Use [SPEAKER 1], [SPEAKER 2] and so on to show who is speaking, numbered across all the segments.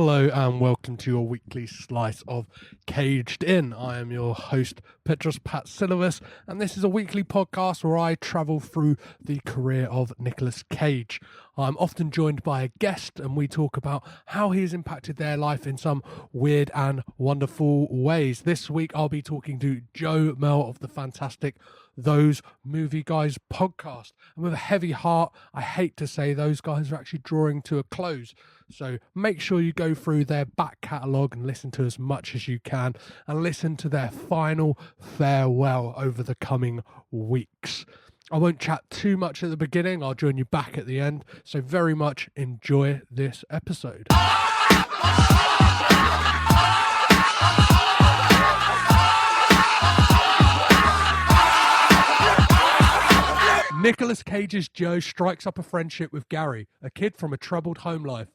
[SPEAKER 1] Hello and welcome to your weekly slice of Caged In. I am your host, Petros Patsilivas, and this is a weekly podcast where I travel through the career of Nicolas Cage. I'm often joined by a guest and we talk about how he has impacted their life in some weird and wonderful ways. This week I'll be talking to Joe Merle of the fantastic Those Movie Guys podcast. And with a heavy heart, I hate to say those guys are actually drawing to a close. So make sure you go through their back catalogue and listen to as much as you can and listen to their final farewell over the coming weeks. I won't chat too much at the beginning. I'll join you back at the end. So very much enjoy this episode. Nicolas Cage's Joe strikes up a friendship with Gary, a kid from a troubled home life.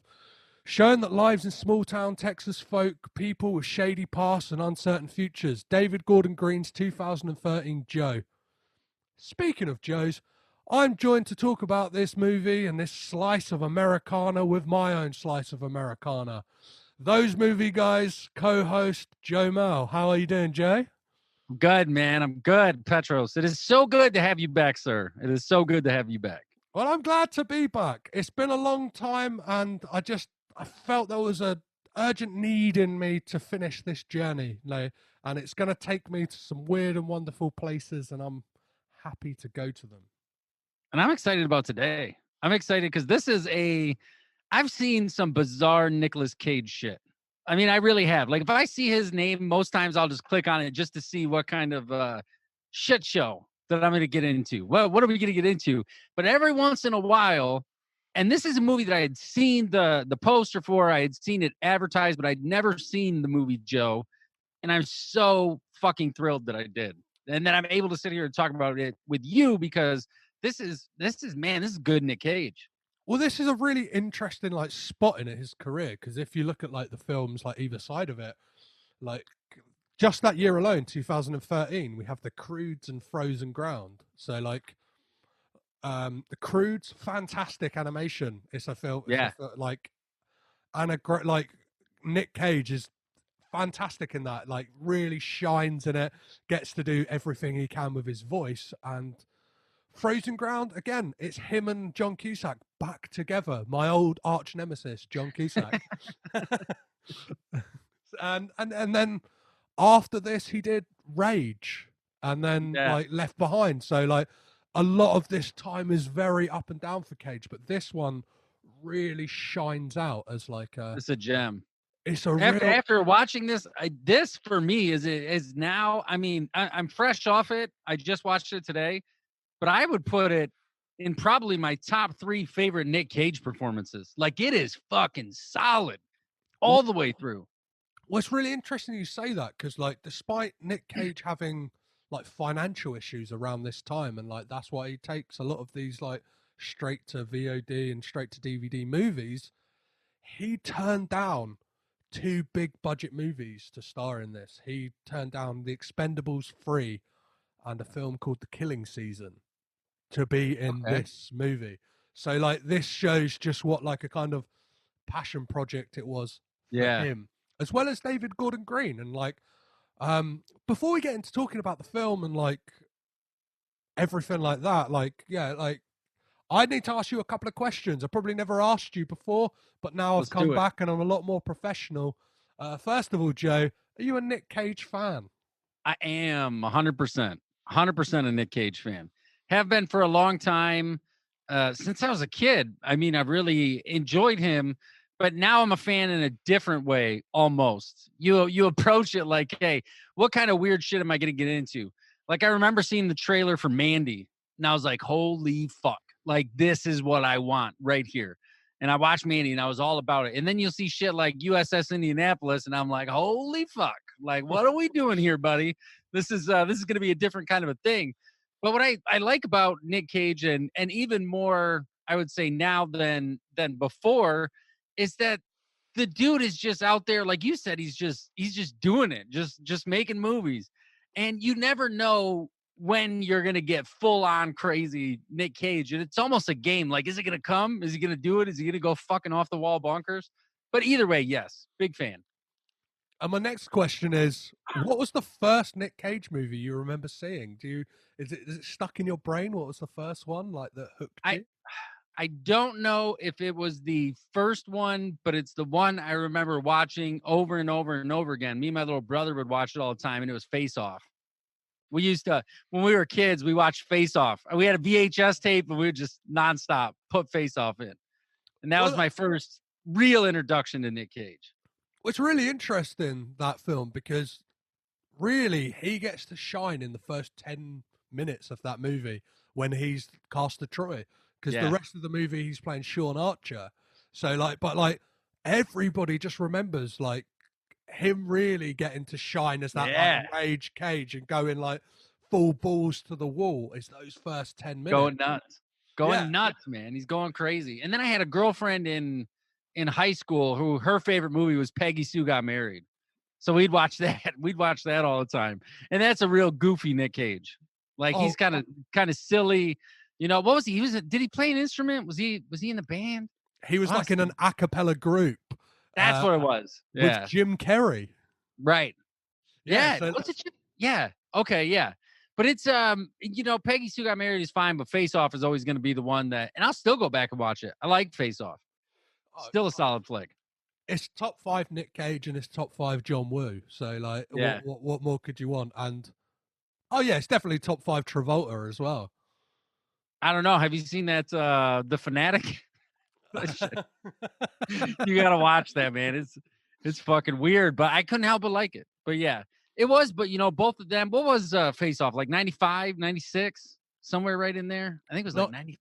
[SPEAKER 1] Showing that lives in small-town Texas folk, people with shady pasts and uncertain futures. David Gordon Green's 2013 Joe. Speaking of Joes, I'm joined to talk about this movie and this slice of Americana with my own slice of Americana. Those Movie Guys co-host Joe Merle. How are you doing, Jay?
[SPEAKER 2] Good, man. I'm good, Petros. It is so good to have you back, sir. It is so good to have you back.
[SPEAKER 1] Well, I'm glad to be back. It's been a long time, and I felt there was an urgent need in me to finish this journey. And it's going to take me to some weird and wonderful places, and I'm happy to go to them.
[SPEAKER 2] And I'm excited about today. I'm excited because I've seen some bizarre Nicolas Cage shit. I mean, I really have. Like, if I see his name, most times I'll just click on it just to see what kind of shit show that I'm going to get into. Well, what are we going to get into? But every once in a while, and this is a movie that I had seen the poster for, I had seen it advertised, but I'd never seen the movie, Joe. And I'm so fucking thrilled that I did. And then I'm able to sit here and talk about it with you because this is good Nick Cage.
[SPEAKER 1] Well, this is a really interesting spot in his career, because if you look at the films either side of it, just that year alone, 2013, we have The Croods and Frozen Ground. So The Croods, fantastic animation. It's a film,
[SPEAKER 2] yeah.
[SPEAKER 1] Nick Cage is fantastic in that. Really shines in it, gets to do everything he can with his voice. And Frozen Ground, again, it's him and John Cusack back together. My old arch nemesis, John Cusack. and then after this, he did Rage, and then Left Behind. So a lot of this time is very up and down for Cage, but this one really shines out as
[SPEAKER 2] it's a gem.
[SPEAKER 1] It's a
[SPEAKER 2] after watching this, this for me is now. I mean, I'm fresh off it. I just watched it today. But I would put it in probably my top 3 favorite Nick Cage performances. It is fucking solid all the way through.
[SPEAKER 1] Well, it's really interesting you say that, because despite Nick Cage having financial issues around this time, and that's why he takes a lot of these straight to VOD and straight to DVD movies, he turned down 2 big budget movies to star in this. He turned down The Expendables 3 and a film called The Killing Season to be in this movie. So this shows just what a kind of passion project it was for him, as well as David Gordon Green. And before we get into talking about the film and everything like that, I need to ask you a couple of questions. I probably never asked you before, but now I've come back and I'm a lot more professional. First of all, Joe, are you a Nick Cage fan?
[SPEAKER 2] I am 100%. 100% a Nick Cage fan. Have been for a long time, since I was a kid. I mean, I've really enjoyed him, but now I'm a fan in a different way, almost. You approach it hey, what kind of weird shit am I going to get into? I remember seeing the trailer for Mandy, and I was like, holy fuck. This is what I want right here. And I watched Mandy, and I was all about it. And then you'll see shit like USS Indianapolis, and I'm like, holy fuck. What are we doing here, buddy? This is going to be a different kind of a thing. But what I like about Nick Cage, and even more, I would say now than before, is that the dude is just out there. Like you said, he's just doing it, just making movies. And you never know when you're going to get full on crazy Nick Cage. And it's almost a game. Is it going to come? Is he going to do it? Is he going to go fucking off the wall bonkers? But either way, yes, big fan.
[SPEAKER 1] And my next question is, what was the first Nick Cage movie you remember seeing? Is it stuck in your brain? What was the first one like that hooked
[SPEAKER 2] I
[SPEAKER 1] you?
[SPEAKER 2] I don't know if it was the first one, but it's the one I remember watching over and over and over again. Me and my little brother would watch it all the time, and it was Face Off. We used to, when we were kids, we watched Face Off. We had a VHS tape, and we would just nonstop put Face Off in. And that was
[SPEAKER 1] Well,
[SPEAKER 2] my first real introduction to Nick Cage.
[SPEAKER 1] it's really interesting, that film, because really he gets to shine in the first 10 minutes of that movie when he's Castor Troy, because the
[SPEAKER 2] Yeah.
[SPEAKER 1] rest of the movie he's playing Sean Archer. So like, but like everybody just remembers like him really getting to shine as that
[SPEAKER 2] Yeah.
[SPEAKER 1] like rage Cage and going like full balls to the wall is those first 10 minutes.
[SPEAKER 2] Going nuts. Going
[SPEAKER 1] Yeah.
[SPEAKER 2] nuts, man. He's going crazy. And then I had a girlfriend in high school who her favorite movie was Peggy Sue Got Married. So we'd watch that. We'd watch that all the time. And that's a real goofy Nick Cage. Like he's kind of silly. You know, what was he? Did he play an instrument? Was he in the band?
[SPEAKER 1] He was like in an a cappella group.
[SPEAKER 2] That's what it was. Yeah.
[SPEAKER 1] With Jim Carrey.
[SPEAKER 2] Right. Yeah.
[SPEAKER 1] So
[SPEAKER 2] What's it? Yeah. Okay. Yeah. But it's you know, Peggy Sue Got Married is fine, but Face Off is always going to be the one that, and I'll still go back and watch it. I like Face Off. Still a solid flick.
[SPEAKER 1] It's top 5 Nick Cage and it's top 5 John Woo. So like,
[SPEAKER 2] Yeah.
[SPEAKER 1] what more could you want? And oh yeah, it's definitely top 5 Travolta as well.
[SPEAKER 2] I don't know. Have you seen that The Fanatic? You gotta watch that, man. It's fucking weird, but I couldn't help but like it. But yeah, it was. But you know, both of them. What was Face Off, like 95, 96, somewhere right in there? I think it was like 95.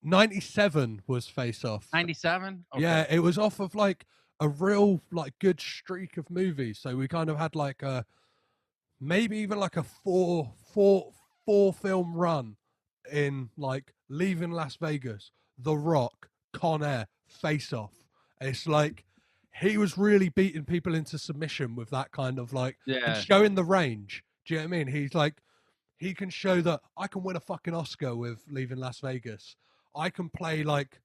[SPEAKER 1] 97 was Face Off.
[SPEAKER 2] 97. Okay.
[SPEAKER 1] Yeah, it was off of like a real like good streak of movies. So we kind of had like a maybe even like a four film run in like Leaving Las Vegas, The Rock, Con Air, Face Off. It's like he was really beating people into submission with that kind of like and showing the range. Do you know what I mean? He's like he can show that I can win a fucking Oscar with Leaving Las Vegas. I can play like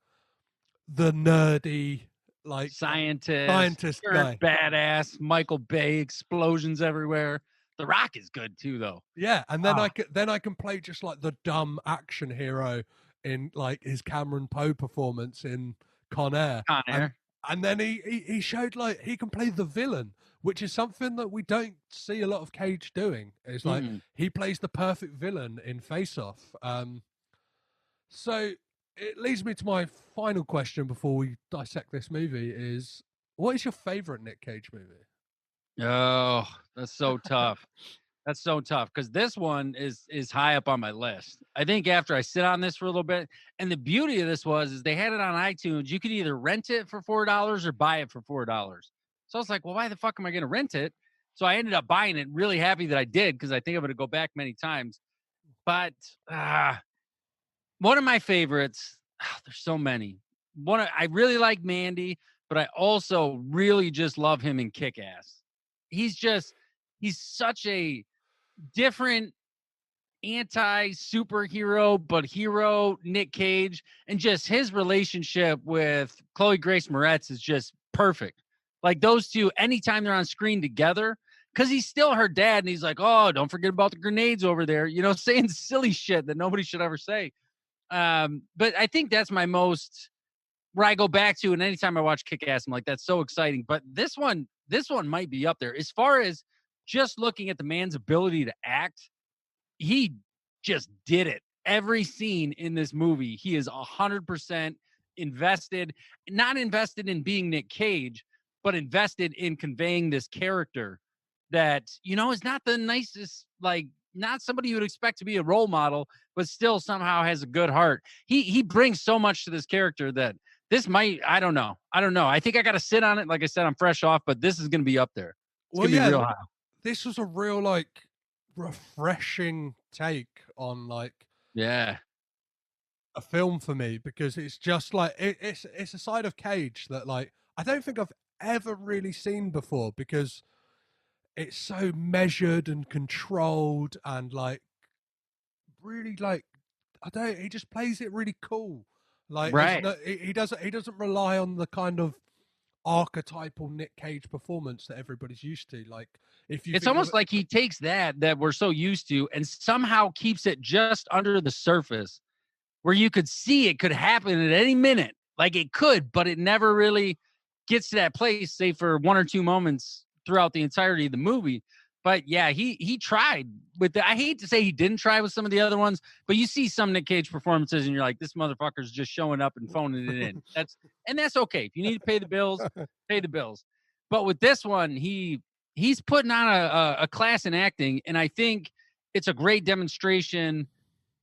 [SPEAKER 1] the nerdy like
[SPEAKER 2] scientist
[SPEAKER 1] guy,
[SPEAKER 2] badass, Michael Bay, explosions everywhere. The Rock is good too, though.
[SPEAKER 1] Yeah, and then I can play just like the dumb action hero in like his Cameron Poe performance in Con Air. And then he showed like he can play the villain, which is something that we don't see a lot of Cage doing. It's like he plays the perfect villain in Face Off. So it leads me to my final question before we dissect this movie: is what is your favorite Nick Cage movie?
[SPEAKER 2] Oh, that's so tough. That's so tough because this one is high up on my list. I think after I sit on this for a little bit, and the beauty of this is they had it on iTunes. You could either rent it for $4 or buy it for $4. So I was like, well, why the fuck am I going to rent it? So I ended up buying it. Really happy that I did because I think I'm going to go back many times. But one of my favorites, there's so many. I really like Mandy, but I also really just love him in Kick-Ass. He's such a different anti-superhero, but hero Nick Cage, and just his relationship with Chloe Grace Moretz is just perfect. Like those two, anytime they're on screen together, because he's still her dad, and he's like, oh, don't forget about the grenades over there, you know, saying silly shit that nobody should ever say. But I think that's my most where I go back to, and anytime I watch Kick-Ass, I'm like, that's so exciting. But this one might be up there as far as just looking at the man's ability to act. He just did it. Every scene in this movie, he is 100% invested, not invested in being Nick Cage, but invested in conveying this character that, you know, is not the nicest, like, not somebody you would expect to be a role model, but still somehow has a good heart. He brings so much to this character that this might, I don't know. I think I got to sit on it. Like I said, I'm fresh off, but this is going to be up there. It's going to be real high.
[SPEAKER 1] This was a real, like, refreshing take on, like, a film for me, because it's just like, it's a side of Cage that, like, I don't think I've ever really seen before, because it's so measured and controlled and, like, really, like, he just plays it really cool. Like, he doesn't rely on the kind of archetypal Nick Cage performance that everybody's used to. Like, if you
[SPEAKER 2] It's
[SPEAKER 1] think of
[SPEAKER 2] almost
[SPEAKER 1] it,
[SPEAKER 2] like he takes that we're so used to and somehow keeps it just under the surface where you could see it could happen at any minute. Like it could, but it never really gets to that place, say for one or two moments throughout the entirety of the movie. But yeah, he tried with the, I hate to say he didn't try with some of the other ones, but you see some Nick Cage performances and you're like, this motherfucker's just showing up and phoning it in. That's okay. If you need to pay the bills, pay the bills. But with this one, he's putting on a class in acting, and I think it's a great demonstration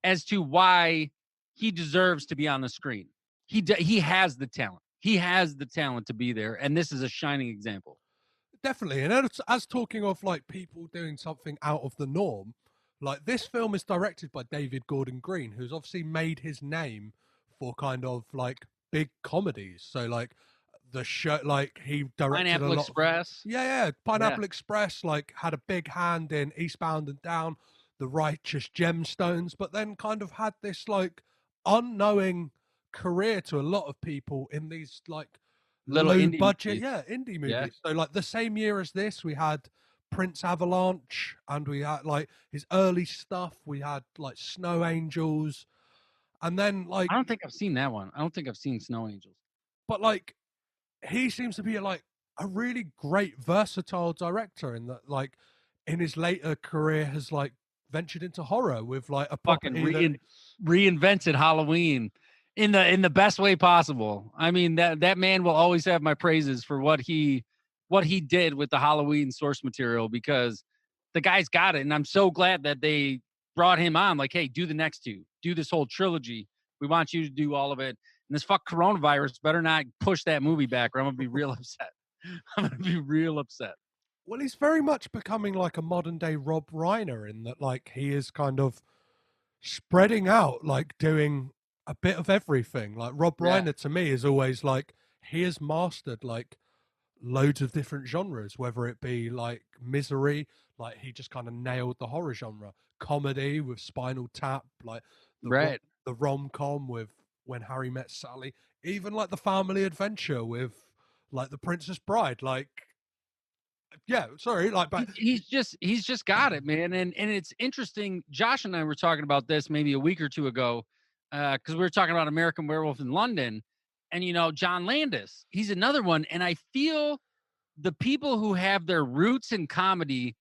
[SPEAKER 2] as to why he deserves to be on the screen. He has the talent. He has the talent to be there, and this is a shining example.
[SPEAKER 1] definitely. And as talking of like people doing something out of the norm, like this film is directed by David Gordon Green, who's obviously made his name for kind of like big comedies. So like the show, like he directed
[SPEAKER 2] Pineapple
[SPEAKER 1] a lot.
[SPEAKER 2] Express.
[SPEAKER 1] Yeah, Pineapple Express, like had a big hand in Eastbound and Down, The Righteous Gemstones, but then kind of had this like unknowing career to a lot of people in these like
[SPEAKER 2] Little
[SPEAKER 1] low
[SPEAKER 2] indie
[SPEAKER 1] budget,
[SPEAKER 2] movies.
[SPEAKER 1] indie
[SPEAKER 2] Yeah.
[SPEAKER 1] movies. So like the same year as this, we had Prince Avalanche, and we had like his early stuff. We had like Snow Angels, and then like,
[SPEAKER 2] I don't think I've seen that one. I don't think I've seen Snow Angels.
[SPEAKER 1] but like he seems to be like a really great versatile director in that like in his later career has like ventured into horror with like a
[SPEAKER 2] Fucking
[SPEAKER 1] property that
[SPEAKER 2] reinvented Halloween in the best way possible. I mean, that man will always have my praises for what he did with the Halloween source material, because the guy's got it, and I'm so glad that they brought him on. Like, hey, do the next two, do this whole trilogy. We want you to do all of it. And this fuck coronavirus better not push that movie back, or I'm gonna be real upset. I'm gonna be real upset.
[SPEAKER 1] well, he's very much becoming like a modern day Rob Reiner in that like he is kind of spreading out, like doing a bit of everything. Like Rob
[SPEAKER 2] Yeah.
[SPEAKER 1] Reiner to me is always like he has mastered like loads of different genres, whether it be like Misery, like he just kind of nailed the horror genre, comedy with Spinal Tap, like
[SPEAKER 2] Right.
[SPEAKER 1] the rom com with When Harry Met Sally, even like the family adventure with like The Princess Bride, like yeah, sorry, like but
[SPEAKER 2] He's just got it, man. And it's interesting. Josh and I were talking about this maybe a week or two ago, because we were talking about American Werewolf in London, and John Landis, he's another one. And I feel the people who have their roots in comedy,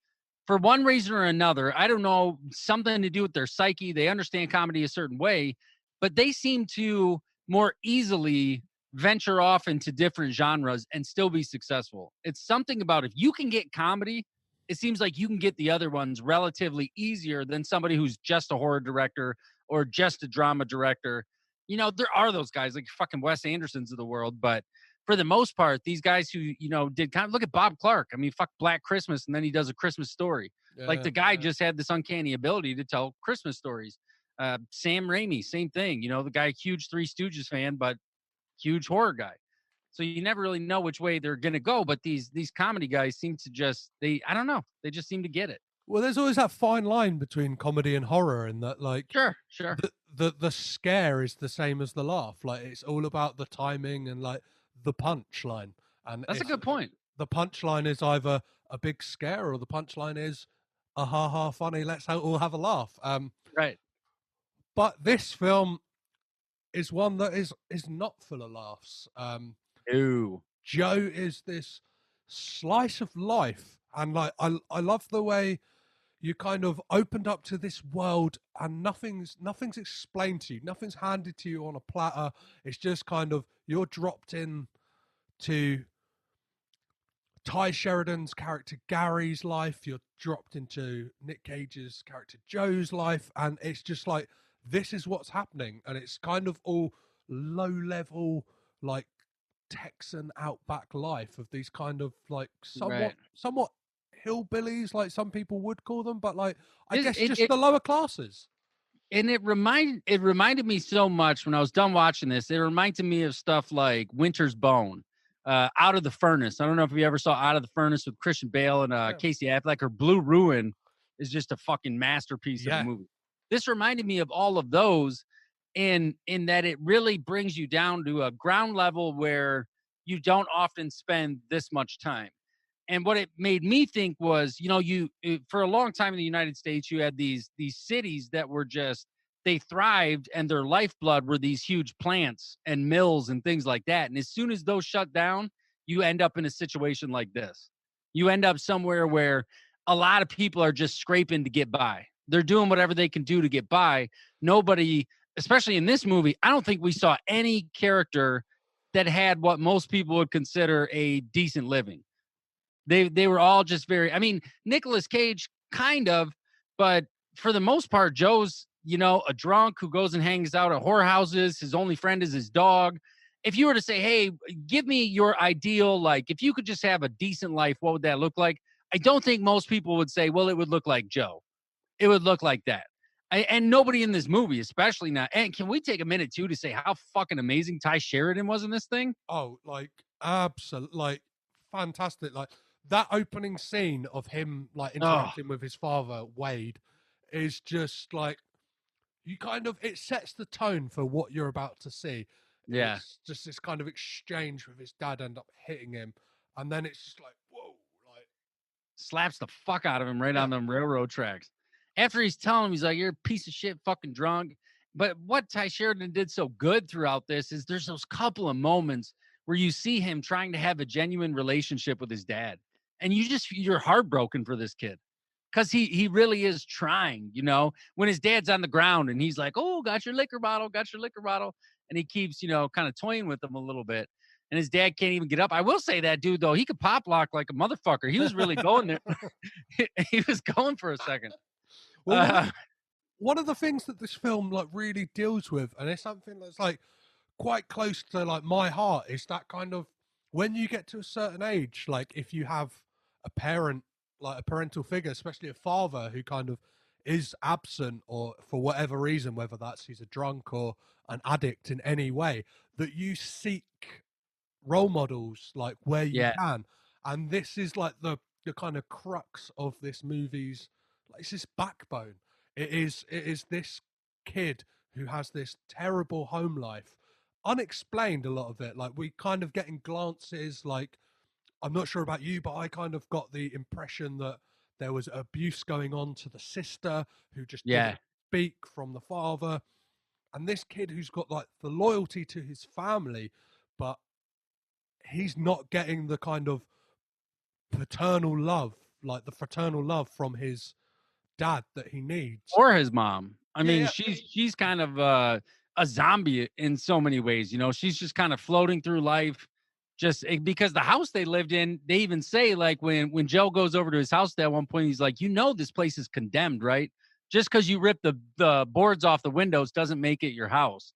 [SPEAKER 2] for one reason or another, I don't know, something to do with their psyche, they understand comedy a certain way, but they seem to more easily venture off into different genres and still be successful. It's something about, if you can get comedy, it seems like you can get the other ones relatively easier than somebody who's just a horror director or just a drama director. There are those guys like fucking Wes Andersons of the world, but for the most part, these guys who, did kind of, look at Bob Clark. I mean, fuck Black Christmas, and then he does A Christmas Story. Like the guy just had this uncanny ability to tell Christmas stories. Sam Raimi, same thing. The guy, huge Three Stooges fan, but huge horror guy. So you never really know which way they're gonna go. But these comedy guys seem to just I don't know, they just seem to get it.
[SPEAKER 1] well, there's always that fine line between comedy and horror, in that like
[SPEAKER 2] Sure.
[SPEAKER 1] the scare is the same as the laugh. Like it's all about the timing and like the punchline. And
[SPEAKER 2] That's a good point.
[SPEAKER 1] The punchline is either a big scare or the punchline is a ha ha funny. Let's all have a laugh.
[SPEAKER 2] Right.
[SPEAKER 1] But this film is one that is not full of laughs.
[SPEAKER 2] Ooh.
[SPEAKER 1] Joe is this slice of life, and like I love the way you kind of opened up to this world and nothing's explained to you, nothing's handed to you on a platter. It's just kind of you're dropped in to Ty Sheridan's character Gary's life, you're dropped into Nick Cage's character Joe's life, and it's just like this is what's happening, and it's kind of all low level like Texan outback life of these kind of like somewhat hillbillies, like some people would call them, but like I guess just the lower classes.
[SPEAKER 2] And it reminded me so much when I was done watching this. It reminded me of stuff like Winter's Bone, Out of the Furnace. I don't know if you ever saw Out of the Furnace with Christian Bale and Casey Affleck, or Blue Ruin is just a fucking masterpiece of a movie. This reminded me of all of those in that it really brings you down to a ground level where you don't often spend this much time. And what it made me think was, for a long time in the United States, you had these cities that were just, they thrived, and their lifeblood were these huge plants and mills and things like that. And as soon as those shut down, you end up in a situation like this. You end up somewhere where a lot of people are just scraping to get by. They're doing whatever they can do to get by. Nobody, especially in this movie, I don't think we saw any character that had what most people would consider a decent living. They were all just very, I mean, Nicolas Cage kind of, but for the most part, Joe's, a drunk who goes and hangs out at whorehouses. His only friend is his dog. If you were to say, hey, give me your ideal, like if you could just have a decent life, what would that look like? I don't think most people would say, well, it would look like Joe. It would look like that. And nobody in this movie, especially not. And can we take a minute too to say how fucking amazing Ty Sheridan was in this thing?
[SPEAKER 1] Oh, like absolute, like fantastic. Like that opening scene of him like
[SPEAKER 2] Oh,
[SPEAKER 1] interacting with his father, Wade, is just like you kind of, it sets the tone for what you're about to see.
[SPEAKER 2] yeah.
[SPEAKER 1] It's just this kind of exchange with his dad end up hitting him, and then it's just like whoa, like
[SPEAKER 2] Slaps the fuck out of him right
[SPEAKER 1] yeah,
[SPEAKER 2] on them railroad tracks. After he's telling him, he's like, you're a piece of shit, fucking drunk. But what Ty Sheridan did so good throughout this is there's those couple of moments where you see him trying to have a genuine relationship with his dad. And you're heartbroken for this kid. Because he really is trying, when his dad's on the ground and he's like, oh, got your liquor bottle. And he keeps, kind of toying with him a little bit. And his dad can't even get up. I will say that dude, though, he could pop lock like a motherfucker. He was really going there. He was going for a second.
[SPEAKER 1] well, one of the things that this film like really deals with, and it's something that's like quite close to like my heart, is that kind of when you get to a certain age, like if you have a parent, like a parental figure, especially a father who kind of is absent or for whatever reason, whether that's he's a drunk or an addict in any way, that you seek role models like where you
[SPEAKER 2] Yeah.
[SPEAKER 1] can. And this is like the kind of crux of this movie's, like it's this backbone. It is this kid who has this terrible home life, unexplained a lot of it. Like we kind of getting glances, like I'm not sure about you, but I kind of got the impression that there was abuse going on to the sister who just
[SPEAKER 2] Yeah.
[SPEAKER 1] didn't speak from the father. And this kid who's got like the loyalty to his family, but he's not getting the kind of paternal love, like the fraternal love from his dad that he needs.
[SPEAKER 2] Or his mom. I
[SPEAKER 1] Yeah,
[SPEAKER 2] mean,
[SPEAKER 1] yeah,
[SPEAKER 2] she's kind of a zombie in so many ways. She's just kind of floating through life. Because the house they lived in, they even say like when Joe goes over to his house at one point, he's like, this place is condemned, right? Just because you rip the boards off the windows doesn't make it your house.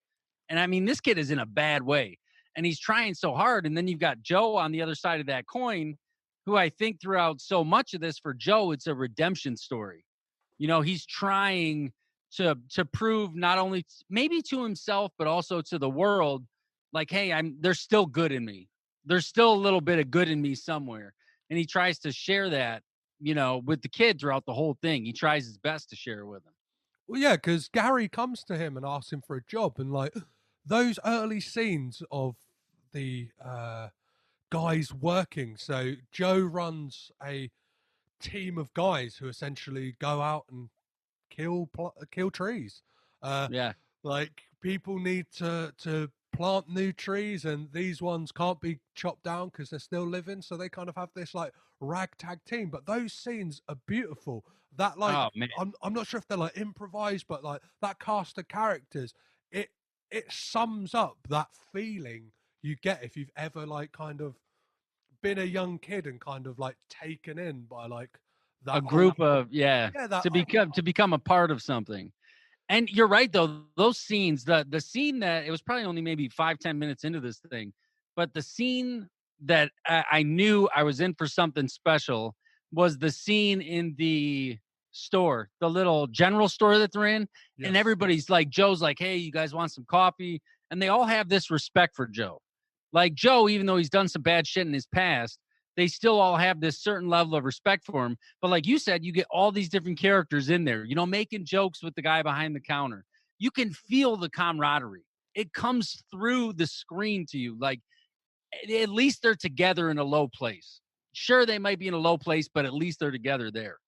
[SPEAKER 2] And I mean, this kid is in a bad way, and he's trying so hard. And then you've got Joe on the other side of that coin, who I think throughout so much of this for Joe, it's a redemption story. He's trying to prove not only maybe to himself, but also to the world, like, hey, there's still good in me. There's still a little bit of good in me somewhere. And he tries to share that, with the kid throughout the whole thing. He tries his best to share with him.
[SPEAKER 1] well, yeah, because Gary comes to him and asks him for a job, and like those early scenes of the guys working. So Joe runs a team of guys who essentially go out and kill trees. Uh,
[SPEAKER 2] Yeah.
[SPEAKER 1] like people need to plant new trees, and these ones can't be chopped down because they're still living. So they kind of have this like ragtag team. But those scenes are beautiful. That like
[SPEAKER 2] Oh man.
[SPEAKER 1] I'm not sure if they're like improvised, but like that cast of characters, it it sums up that feeling you get if you've ever like kind of been a young kid and kind of like taken in by like
[SPEAKER 2] A
[SPEAKER 1] that whole,
[SPEAKER 2] group of, yeah,
[SPEAKER 1] yeah, that
[SPEAKER 2] to become a part of something. And you're right though, those scenes, the scene that it was probably only maybe 5-10 minutes into this thing, but the scene that I knew I was in for something special was the scene in the store, the little general store that they're in. And
[SPEAKER 1] yes.
[SPEAKER 2] everybody's like, Joe's like, hey, you guys want some coffee? And they all have this respect for Joe. Like Joe, even though he's done some bad shit in his past, they still all have this certain level of respect for him. But like you said, you get all these different characters in there, making jokes with the guy behind the counter. You can feel the camaraderie. It comes through the screen to you. Like at least they're together in a low place. Sure, they might be in a low place, but at least they're together there.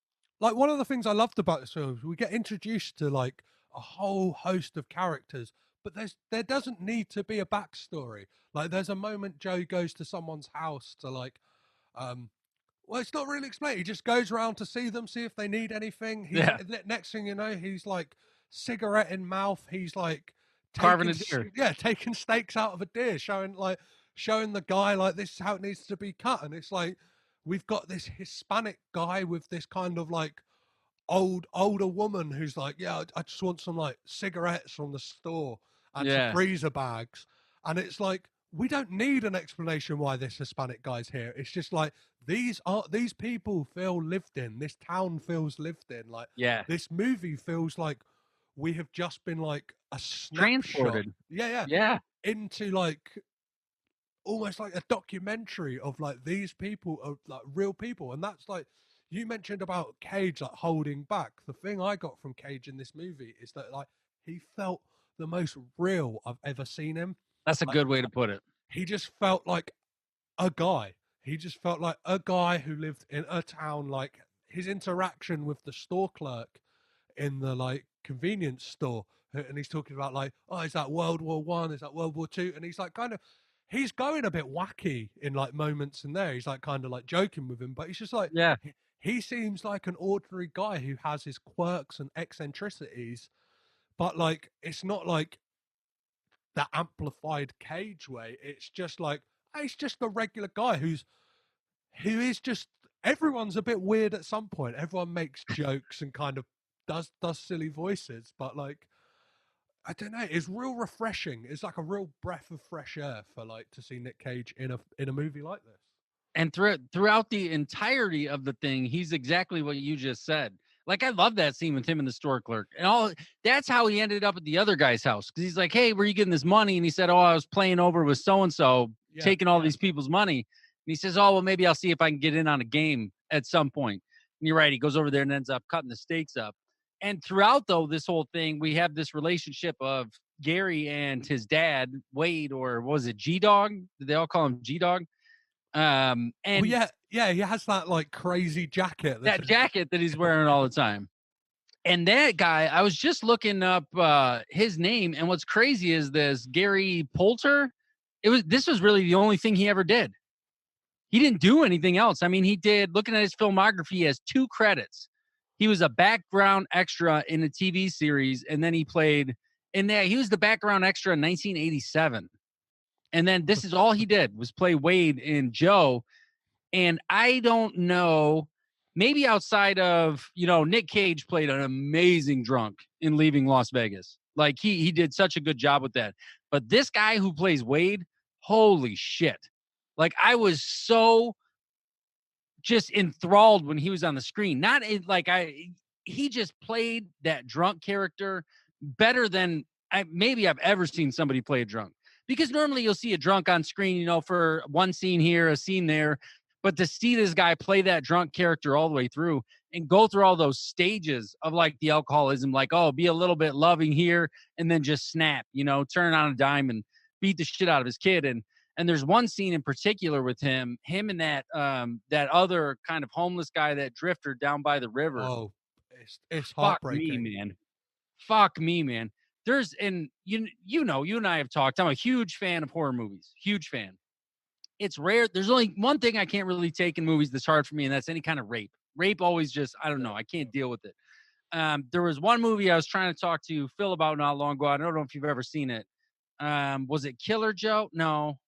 [SPEAKER 1] Like, one of the things I loved about this film is we get introduced to like a whole host of characters, but there doesn't need to be a backstory. Like, there's a moment Joe goes to someone's house to like, well, it's not really explained. He just goes around to see them, see if they need anything. He's
[SPEAKER 2] Yeah.
[SPEAKER 1] Next thing you know, he's like cigarette in mouth. He's like
[SPEAKER 2] Carving a
[SPEAKER 1] taking,
[SPEAKER 2] deer.
[SPEAKER 1] yeah, taking steaks out of a deer, showing the guy like this is how it needs to be cut. And it's like we've got this Hispanic guy with this kind of like older woman who's like, yeah, I just want some like cigarettes from the store and some
[SPEAKER 2] Yeah.
[SPEAKER 1] freezer bags. And it's like, we don't need an explanation why this Hispanic guy's here. It's just like, these people feel lived in. This town feels lived in. Like,
[SPEAKER 2] Yeah.
[SPEAKER 1] this movie feels like we have just been like a snapshot.
[SPEAKER 2] Transported. Yeah.
[SPEAKER 1] Into like almost like a documentary of like these people are like real people. And that's like, you mentioned about Cage like holding back. The thing I got from Cage in this movie is that like he felt the most real I've ever seen him.
[SPEAKER 2] That's a
[SPEAKER 1] Like,
[SPEAKER 2] good way to put it.
[SPEAKER 1] he just felt like a guy. He just felt like a guy who lived in a town. Like, his interaction with the store clerk in the like convenience store, and he's talking about like, oh, is that World War One? Is that World War Two? And he's like, kind of, he's going a bit wacky in like moments in there. He's like kind of like joking with him, but he's just like,
[SPEAKER 2] Yeah.
[SPEAKER 1] he seems like an ordinary guy who has his quirks and eccentricities, but like it's not like the amplified Cage way. It's just like, he's just a regular guy who is just, everyone's a bit weird at some point. Everyone makes jokes and kind of does silly voices, but like, I don't know, it's real refreshing. It's like a real breath of fresh air for like to see Nick Cage in a movie like this.
[SPEAKER 2] And throughout the entirety of the thing, he's exactly what you just said. Like, I love that scene with him and the store clerk. And all that's how he ended up at the other guy's house. Because he's like, hey, where are you getting this money? And he said, oh, I was playing over with so-and-so, taking all these people's money. And he says, oh, well, maybe I'll see if I can get in on a game at some point. And you're right. He goes over there and ends up cutting the steaks up. And throughout, though, this whole thing, we have this relationship of Gary and his dad, Wade, or was it G-Dog? Did they all call him G-Dog? And
[SPEAKER 1] well, he has that like crazy jacket.
[SPEAKER 2] That jacket that he's wearing all the time. And that guy, I was just looking up his name, and what's crazy is this Gary Poulter. This was really the only thing he ever did. He didn't do anything else. I mean, he did, looking at his filmography, he has 2 credits. He was a background extra in a TV series, and then he played in there. He was the background extra in 1987. And then this is all he did was play Wade in Joe. And I don't know, maybe outside of, Nick Cage played an amazing drunk in Leaving Las Vegas. Like, he did such a good job with that. But this guy who plays Wade, holy shit. Like, I was so just enthralled when he was on the screen. He just played that drunk character better than maybe I've ever seen somebody play a drunk. Because normally you'll see a drunk on screen, for one scene here, a scene there. But to see this guy play that drunk character all the way through and go through all those stages of like the alcoholism, like, oh, be a little bit loving here and then just snap, turn on a dime and beat the shit out of his kid. And there's one scene in particular with him and that other kind of homeless guy, that drifter down by the river.
[SPEAKER 1] Oh, it's heartbreaking.
[SPEAKER 2] Fuck me, man. You and I have talked. I'm a huge fan of horror movies. Huge fan. It's rare. There's only one thing I can't really take in movies that's hard for me, and that's any kind of rape. Rape always just, I don't know. I can't deal with it. There was one movie I was trying to talk to Phil about not long ago. I don't know if you've ever seen it. Was it Killer Joe? No.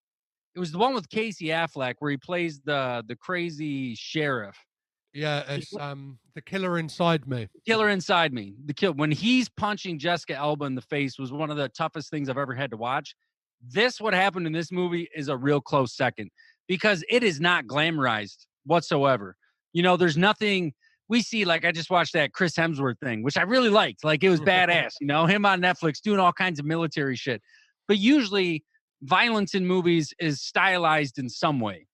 [SPEAKER 2] It was the one with Casey Affleck where he plays the crazy sheriff.
[SPEAKER 1] Yeah, it's The Killer Inside Me.
[SPEAKER 2] Killer Inside Me. When he's punching Jessica Alba in the face was one of the toughest things I've ever had to watch. What happened in this movie is a real close second because it is not glamorized whatsoever. There's nothing we see. Like, I just watched that Chris Hemsworth thing, which I really liked. Like, it was badass, him on Netflix doing all kinds of military shit. But usually violence in movies is stylized in some way.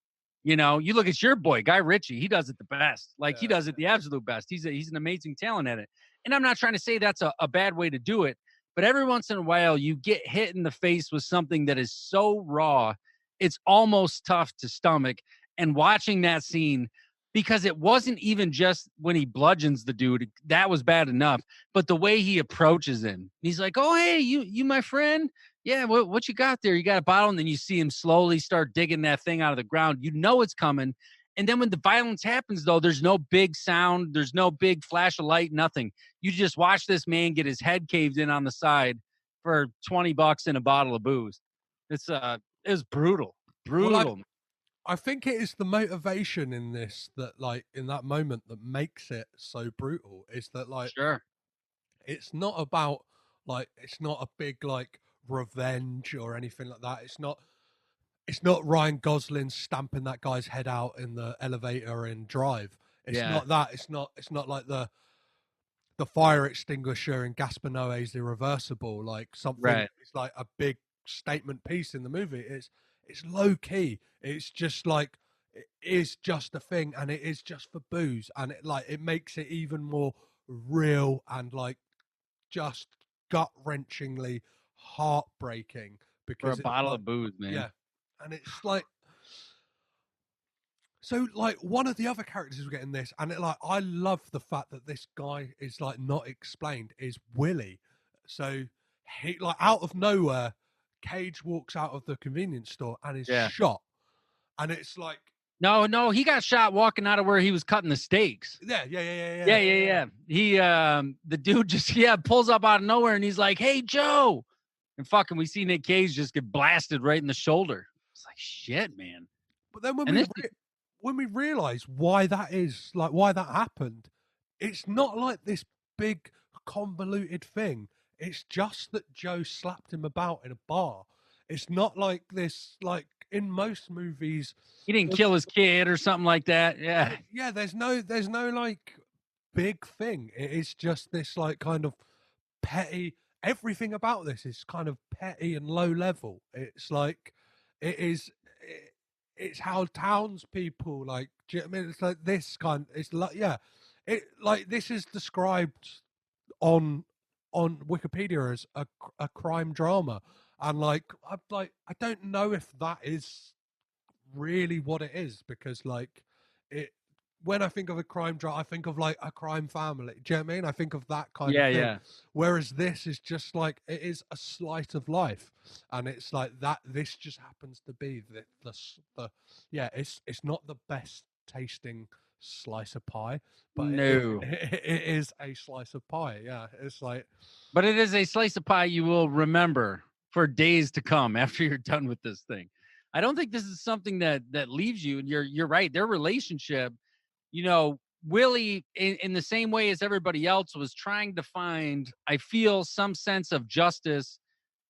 [SPEAKER 2] You look at your boy, Guy Ritchie, he does it the best. Like, he does it the absolute best. He's an amazing talent at it. And I'm not trying to say that's a bad way to do it. But every once in a while, you get hit in the face with something that is so raw it's almost tough to stomach. And watching that scene, because it wasn't even just when he bludgeons the dude, that was bad enough. But the way he approaches him, he's like, "Oh, hey, you my friend? Yeah, what you got there? You got a bottle?" And then you see him slowly start digging that thing out of the ground. You know it's coming. And then when the violence happens, though, there's no big sound, there's no big flash of light, nothing. You just watch this man get his head caved in on the side for $20 and a bottle of booze. It was brutal,
[SPEAKER 1] Well,
[SPEAKER 2] brutal.
[SPEAKER 1] I think it is the motivation in this that, like, in that moment that makes it so brutal. Is that, like,
[SPEAKER 2] Sure.
[SPEAKER 1] it's not about, like, it's not a big, like, revenge or anything like that. It's not Ryan Gosling stamping that guy's head out in the elevator in Drive. It's
[SPEAKER 2] Yeah.
[SPEAKER 1] not that. It's not like the fire extinguisher in Gaspar Noé's Irreversible, like something.
[SPEAKER 2] Right.
[SPEAKER 1] It's like a big statement piece in the movie. It's low key. It's just like, it is just a thing, and it is just for booze, and it makes it even more real and, like, just gut wrenchingly heartbreaking
[SPEAKER 2] For a
[SPEAKER 1] because it's
[SPEAKER 2] bottle
[SPEAKER 1] like,
[SPEAKER 2] of booze, man.
[SPEAKER 1] yeah, and it's like, so, like, one of the other characters we get in this, and I love the fact that this guy is, like, not explained, is Willie. So he, like, out of nowhere, Cage walks out of the convenience store and is
[SPEAKER 2] Yeah.
[SPEAKER 1] shot, and it's like,
[SPEAKER 2] No, he got shot walking out of where he was cutting the steaks.
[SPEAKER 1] yeah.
[SPEAKER 2] He the dude just pulls up out of nowhere and he's like, "Hey, Joe." And fucking we see Nick Cage just get blasted right in the shoulder. It's like, shit, man.
[SPEAKER 1] But then
[SPEAKER 2] And this
[SPEAKER 1] when we realize why that is, like, why that happened, it's not like this big convoluted thing. It's just that Joe slapped him about in a bar. It's not like this, like in most movies.
[SPEAKER 2] he didn't kill his kid or something like that. Yeah.
[SPEAKER 1] Yeah, there's no like big thing. It is just this, like, kind of petty. Everything about this is kind of petty and low level. It's like, it is. It's how townspeople, like. Do you know what I mean? It's like this kind. It's like, yeah, it, like, this is described on Wikipedia as a crime drama, and, like, I don't know if that is really what it is, because, like, it, when I think of a crime drama, I think of, like, a crime family. Do you know what I mean? I think of that kind of thing.
[SPEAKER 2] Yeah.
[SPEAKER 1] Whereas this is just like, it is a slice of life, and it's like that. This just happens to be the yeah. It's not the best tasting slice of pie, but
[SPEAKER 2] No.
[SPEAKER 1] it is a slice of pie. Yeah, it's like,
[SPEAKER 2] But it is a slice of pie you will remember for days to come after you're done with this thing. I don't think this is something that leaves you. And you're right. Their relationship, Willie, in the same way as everybody else, was trying to find, I feel, some sense of justice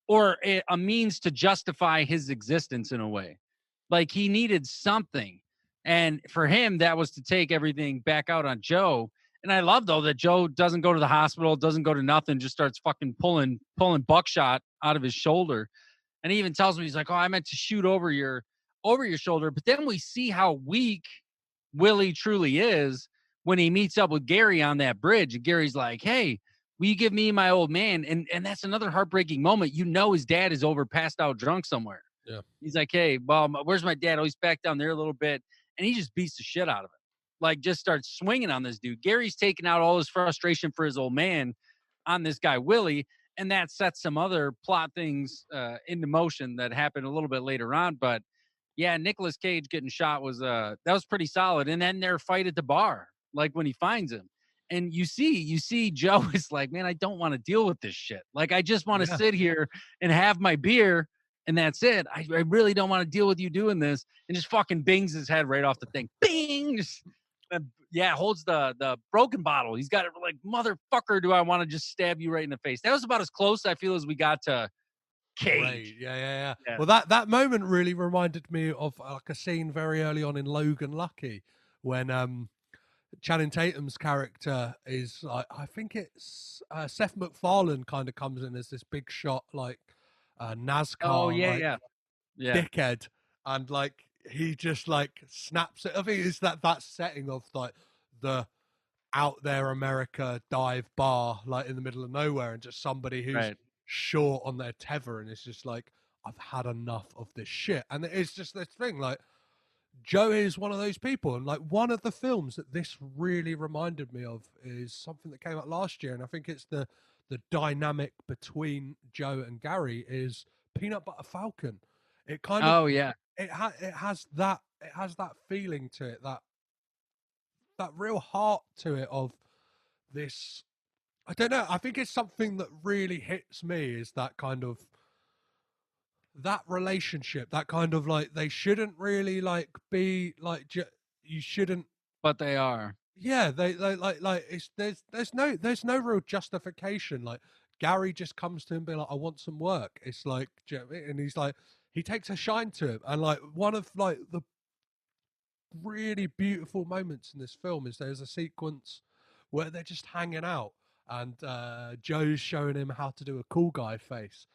[SPEAKER 2] or a means to justify his existence in a way. Like he needed something. And for him, that was to take everything back out on Joe. And I love, though, that Joe doesn't go to the hospital, doesn't go to nothing, just starts fucking pulling buckshot out of his shoulder. And he even tells me, he's like, "Oh, I meant to shoot over your shoulder." But then we see how weak Willie truly is when he meets up with Gary on that bridge. And Gary's like, "Hey, will you give me my old man?" And that's another heartbreaking moment. His dad is over, passed out drunk somewhere.
[SPEAKER 1] yeah,
[SPEAKER 2] He's like, "Hey, well, where's my dad?" Oh, he's back down there a little bit. And he just beats the shit out of him. Like, just starts swinging on this dude. Gary's taking out all his frustration for his old man on this guy, Willie. And that sets some other plot things into motion that happened a little bit later on. But yeah, Nicolas Cage getting shot was that was pretty solid. And then their fight at the bar, like when he finds him. And you see Joe is like, "Man, I don't want to deal with this shit. Like, I just want to
[SPEAKER 1] yeah.
[SPEAKER 2] sit here and have my beer, and that's it. I really don't want to deal with you doing this." And just fucking bings his head right off the thing. Bing! Just, holds the broken bottle. He's got it like, "Motherfucker, do I want to just stab you right in the face?" That was about as close, I feel, as we got to Cage.
[SPEAKER 1] Right. Yeah.
[SPEAKER 2] Yeah.
[SPEAKER 1] Well, that moment really reminded me of, like, a scene very early on in Logan Lucky, when Channing Tatum's character is, like, I think it's Seth MacFarlane kind of comes in as this big shot, like, NASCAR,
[SPEAKER 2] Oh,
[SPEAKER 1] like,
[SPEAKER 2] yeah.
[SPEAKER 1] dickhead, and, like, he just, like, snaps it. I think it's that setting of, like, the out there America dive bar, like, in the middle of nowhere, and just somebody who's
[SPEAKER 2] Right.
[SPEAKER 1] short on their tether, and it's just like, I've had enough of this shit. And it's just this thing, like, Joe is one of those people. And like, one of the films that this really reminded me of is something that came out last year, and I think it's the dynamic between Joe and Gary is Peanut Butter Falcon. It kind of,
[SPEAKER 2] Oh yeah.
[SPEAKER 1] it has that feeling to it, that real heart to it of this. I don't know. I think it's something that really hits me is that kind of, that relationship, that kind of like, they shouldn't really like be like, you shouldn't.
[SPEAKER 2] But they are.
[SPEAKER 1] Yeah, they like it's there's no real justification. Like, Gary just comes to him and be like, I want some work. It's like, do you know what I mean? And he's like, he takes a shine to him. And like, one of like the really beautiful moments in this film is there's a sequence where they're just hanging out, and Joe's showing him how to do a cool guy face,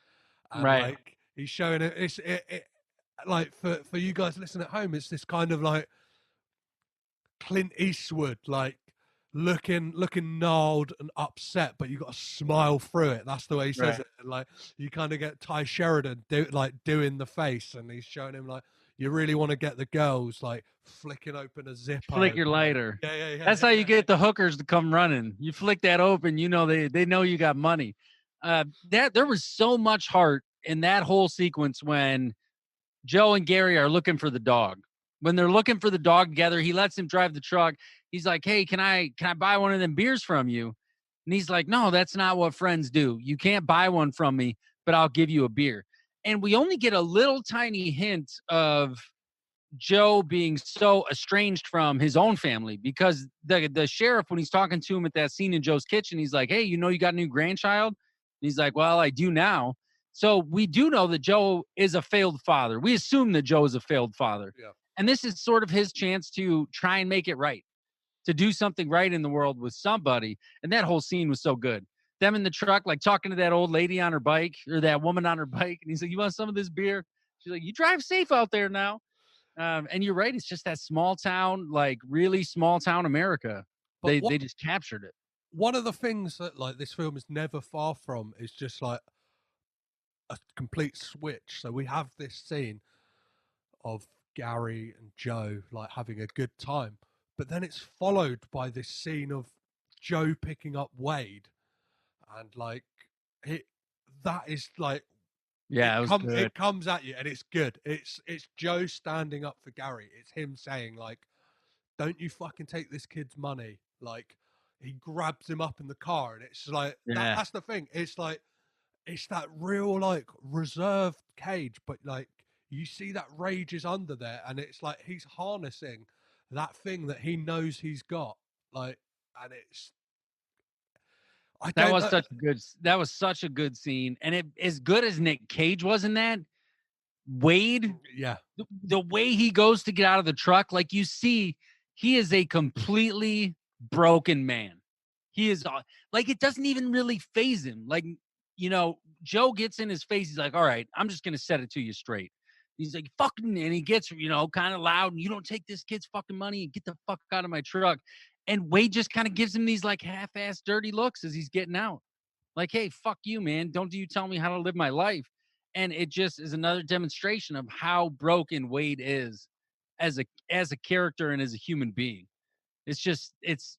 [SPEAKER 1] and
[SPEAKER 2] Right.
[SPEAKER 1] like he's showing it. Like, for you guys listening at home, it's this kind of like Clint Eastwood, like looking gnarled and upset, but you got to smile through it. That's the way he says
[SPEAKER 2] Right.
[SPEAKER 1] it. And like, you kind of get Ty Sheridan doing the face, and he's showing him like, you really want to get the girls like flicking open a Zippo.
[SPEAKER 2] Flick your lighter.
[SPEAKER 1] Yeah.
[SPEAKER 2] That's how you get the hookers to come running. You flick that open, you know they know you got money. There was so much heart in that whole sequence when Joe and Gary are looking for the dog. When they're looking for the dog together, he lets him drive the truck. He's like, "Hey, can I buy one of them beers from you?" And he's like, "No, that's not what friends do. You can't buy one from me, but I'll give you a beer." And we only get a little tiny hint of Joe being so estranged from his own family, because the sheriff, when he's talking to him at that scene in Joe's kitchen, he's like, "Hey, you know you got a new grandchild?" And he's like, "Well, I do now." So we do know that Joe is a failed father. We assume that Joe is a failed father.
[SPEAKER 1] Yeah.
[SPEAKER 2] And this is sort of his chance to try and make it right, to do something right in the world with somebody. And that whole scene was so good. Them in the truck, like talking to that old lady on her bike, or that woman on her bike. And he's like, "You want some of this beer?" She's like, "You drive safe out there now." And you're right. It's just that small town, like really small town America.
[SPEAKER 1] But
[SPEAKER 2] They just captured it.
[SPEAKER 1] one of the things that like this film is never far from is just like a complete switch. So we have this scene of Gary and Joe like having a good time, but then it's followed by this scene of Joe picking up Wade, and like it, that is like,
[SPEAKER 2] Yeah,
[SPEAKER 1] it comes at you, and it's good. It's Joe standing up for Gary. It's him saying like, "Don't you fucking take this kid's money." Like, he grabs him up in the car, and it's like, that's the thing. It's like, it's that real like reserved Cage, but like you see that rage is under there, and it's like he's harnessing that thing that he knows he's got. Like, and it's,
[SPEAKER 2] That was such a good scene. And it, as good as Nick Cage was in that, Wade,
[SPEAKER 1] yeah,
[SPEAKER 2] the way he goes to get out of the truck, like you see, he is a completely broken man. He is like, it doesn't even really phase him. Like, you know, Joe gets in his face. He's like, "All right, I'm just going to set it to you straight." He's like, "Fucking," and he gets, you know, kind of loud, and, "You don't take this kid's fucking money and get the fuck out of my truck." And Wade just kind of gives him these like half-ass dirty looks as he's getting out. Like, "Hey, fuck you, man. Don't you tell me how to live my life." And it just is another demonstration of how broken Wade is as a character and as a human being. It's just, it's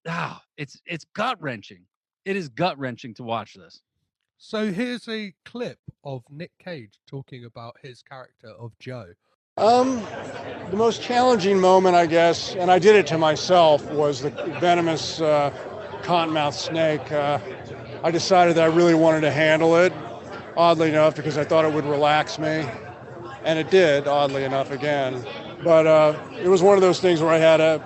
[SPEAKER 2] gut wrenching. It is gut wrenching to watch this.
[SPEAKER 1] So here's a clip of Nick Cage talking about his character of Joe.
[SPEAKER 3] The most challenging moment, I guess, and I did it to myself, was the venomous cottonmouth snake. I decided that I really wanted to handle it, oddly enough, because I thought it would relax me. And it did, oddly enough, again. But it was one of those things where I had to,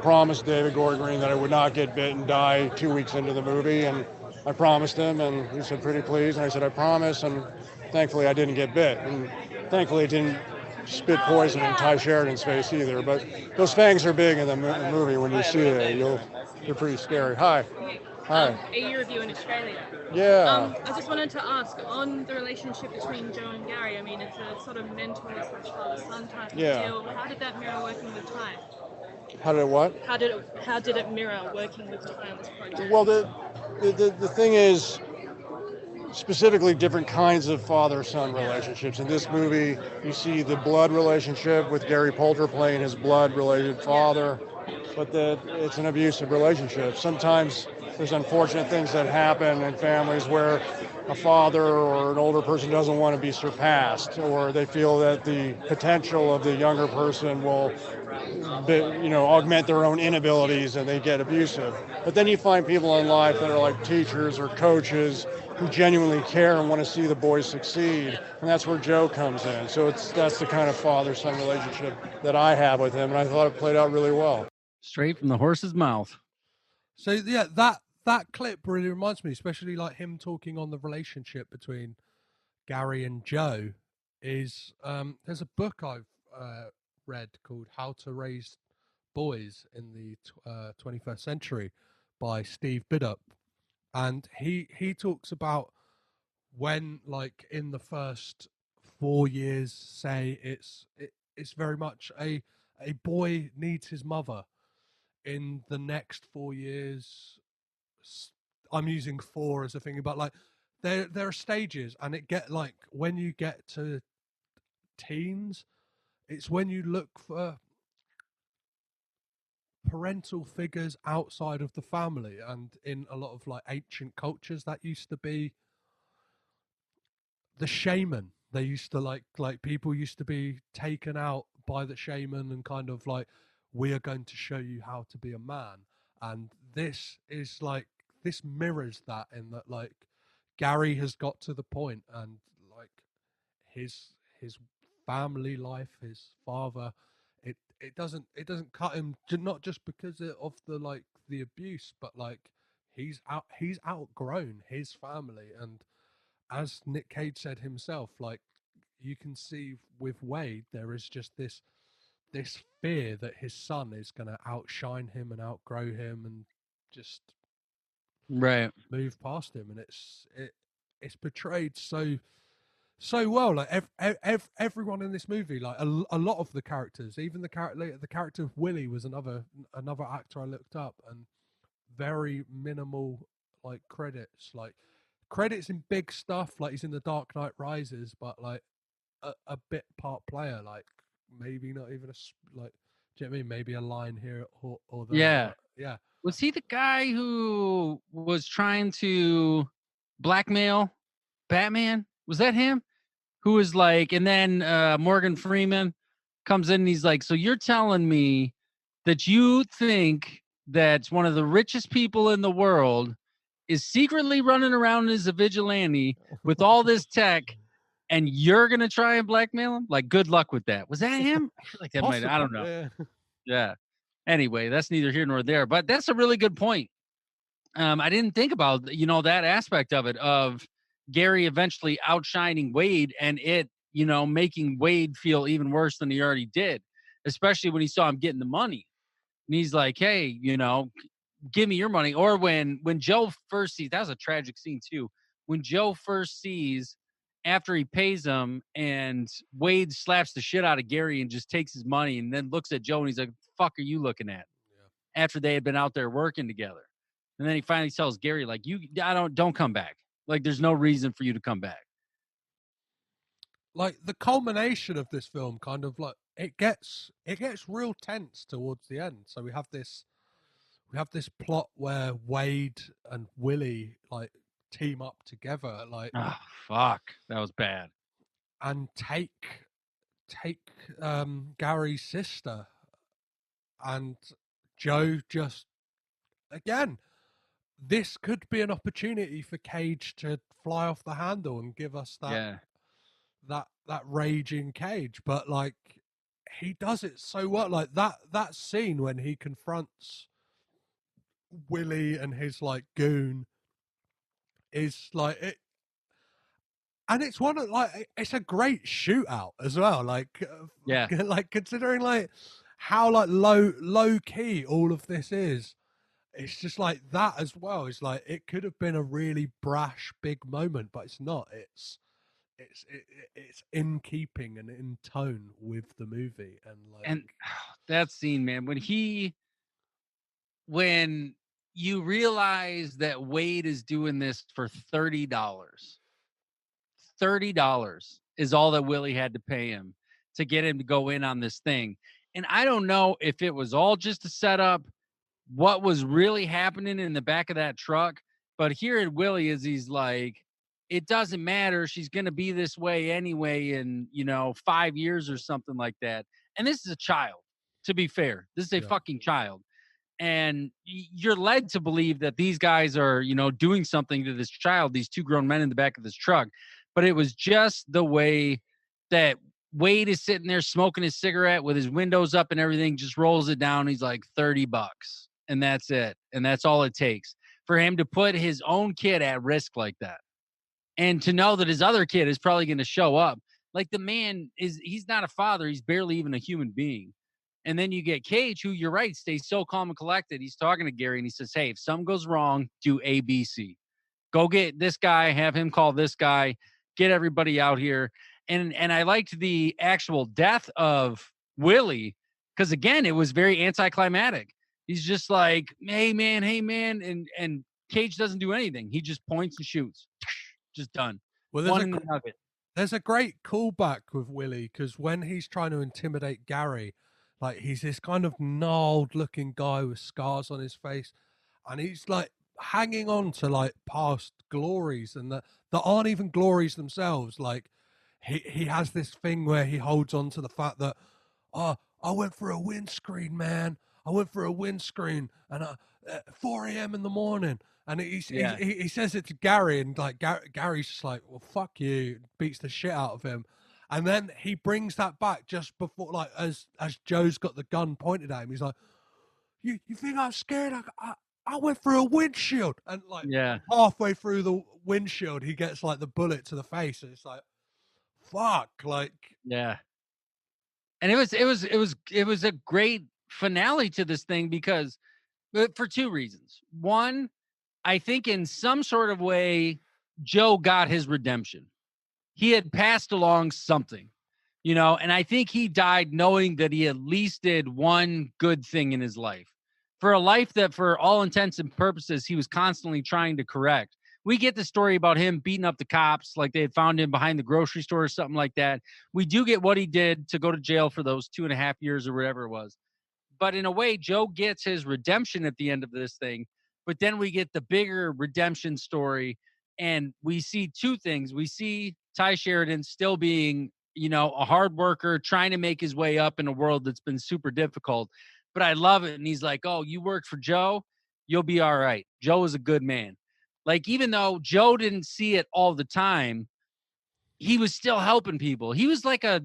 [SPEAKER 3] promise David Gordon Green that I would not get bit and die 2 weeks into the movie. And I promised him, and he said, "Pretty please." And I said, "I promise." And thankfully, I didn't get bit. And thankfully, it didn't spit poison in Ty Sheridan's face either. But those fangs are big in the movie. When you see it, they're pretty scary. Hi.
[SPEAKER 4] A year review in Australia.
[SPEAKER 3] Yeah.
[SPEAKER 4] I just wanted to ask on the relationship between Joe and Gary. I mean, it's a sort of mentor/father-son type of deal. How did that mirror working with Ty?
[SPEAKER 3] How did it what?
[SPEAKER 4] How did it mirror working with Ty on this project?
[SPEAKER 3] Well, the thing is, specifically different kinds of father-son relationships. In this movie, you see the blood relationship with Gary Poulter playing his blood-related father, but it's an abusive relationship. Sometimes there's unfortunate things that happen in families where a father or an older person doesn't want to be surpassed, or they feel that the potential of the younger person will augment their own inabilities and they get abusive. But then you find people in life that are like teachers or coaches who genuinely care and want to see the boys succeed, and that's where Joe comes in. So that's the kind of father-son relationship that I have with him, and I thought it played out really well.
[SPEAKER 2] Straight from the horse's mouth.
[SPEAKER 1] So yeah, that clip really reminds me, especially like him talking on the relationship between Gary and Joe. Is there's a book I've read called How to Raise Boys in the 21st Century by Steve Biddulph, and he talks about when, like, in the first 4 years, say it's very much a boy needs his mother. In the next 4 years, I'm using 4 as a thing, but like there are stages, and it get like when you get to teens, it's when you look for parental figures outside of the family, and in a lot of like ancient cultures that used to be the shaman. They used to like people used to be taken out by the shaman and kind of like, we are going to show you how to be a man. And this is like, this mirrors that, in that like Gary has got to the point, and like his family life, his father, it doesn't cut him, not just because of the like the abuse, but like he's outgrown his family. And as Nick Cage said himself, like you can see with Wade, there is just this fear that his son is going to outshine him and outgrow him and just
[SPEAKER 2] right
[SPEAKER 1] move past him. And it's portrayed so well. Like everyone in this movie, like a lot of the characters, even the character of Willie was another actor I looked up, and very minimal like credits in big stuff, like he's in The Dark Knight Rises, but like a bit part player, like maybe not even like, do you know what I mean? Maybe a line here or there.
[SPEAKER 2] Yeah.
[SPEAKER 1] But yeah.
[SPEAKER 2] Was he the guy who was trying to blackmail Batman? Was that him? Who was like, and then Morgan Freeman comes in and he's like, so you're telling me that you think that one of the richest people in the world is secretly running around as a vigilante with all this tech, and you're going to try and blackmail him? Like, good luck with that. Was that him? I feel like that might, I don't know.
[SPEAKER 1] Yeah.
[SPEAKER 2] Yeah. Anyway, that's neither here nor there, but that's a really good point. I didn't think about, that aspect of it, of Gary eventually outshining Wade and it, making Wade feel even worse than he already did, especially when he saw him getting the money. And he's like, hey, give me your money. Or when Joe first sees, that was a tragic scene too. When Joe first sees, after he pays him, and Wade slaps the shit out of Gary and just takes his money and then looks at Joe and he's like, fuck are you looking at? Yeah. After they had been out there working together. And then he finally tells Gary, like, don't come back. Like, there's no reason for you to come back.
[SPEAKER 1] Like the culmination of this film, kind of like it gets real tense towards the end. So we have this plot where Wade and Willie like team up together, like,
[SPEAKER 2] oh fuck, that was bad,
[SPEAKER 1] and take Gary's sister. And Joe just, again, this could be an opportunity for Cage to fly off the handle and give us that that raging Cage, but like he does it so well. Like that scene when he confronts Willie and his like goon is like it, and it's one of like, it's a great shootout as well. Like like considering like how like low key all of this is. It's just like that as well. It's like it could have been a really brash big moment, but it's not. It's in keeping and in tone with the movie. And
[SPEAKER 2] that scene, man, when you realize that Wade is doing this for $30 $30 is all that Willie had to pay him to get him to go in on this thing. And I don't know if it was all just a setup, what was really happening in the back of that truck. But here at Willie is he's like, it doesn't matter. She's going to be this way anyway in, 5 years or something like that. And this is a child, to be fair. This is a fucking child. And you're led to believe that these guys are, doing something to this child, these two grown men in the back of this truck. But it was just the way that Wade is sitting there smoking his cigarette with his windows up and everything, just rolls it down. He's like, $30. And that's it. And that's all it takes for him to put his own kid at risk like that. And to know that his other kid is probably going to show up. Like the man he's not a father. He's barely even a human being. And then you get Cage, who, you're right, stays so calm and collected. He's talking to Gary and he says, hey, if something goes wrong, do A, B, C. Go get this guy, have him call this guy, get everybody out here. And I liked the actual death of Willie because, again, it was very anticlimactic. He's just like, hey, man. And Cage doesn't do anything. He just points and shoots. Just done.
[SPEAKER 1] Well, there's a great callback with Willie because when he's trying to intimidate Gary, like he's this kind of gnarled looking guy with scars on his face. And he's like hanging on to like past glories and that aren't even glories themselves. Like he has this thing where he holds on to the fact that, oh, I went for a windscreen, man. I went for a windscreen and 4 a.m. in the morning. And he says it to Gary and like Gary's just like, well, fuck you, beats the shit out of him. And then he brings that back just before, like, as Joe's got the gun pointed at him. He's like, you think I'm scared? I went for a windshield. And like halfway through the windshield, he gets like the bullet to the face. And it's like, fuck, like.
[SPEAKER 2] Yeah. And it was a great finale to this thing because for two reasons. One, I think in some sort of way, Joe got his redemption. He had passed along something, and I think he died knowing that he at least did one good thing in his life. For a life that, for all intents and purposes, he was constantly trying to correct. We get the story about him beating up the cops, like they had found him behind the grocery store or something like that. We do get what he did to go to jail for those 2.5 years or whatever it was. But in a way, Joe gets his redemption at the end of this thing. But then we get the bigger redemption story, and we see two things. We see Ty Sheridan still being, a hard worker, trying to make his way up in a world that's been super difficult. But I love it. And he's like, oh, you worked for Joe? You'll be all right. Joe is a good man. Like, even though Joe didn't see it all the time, he was still helping people. He was like a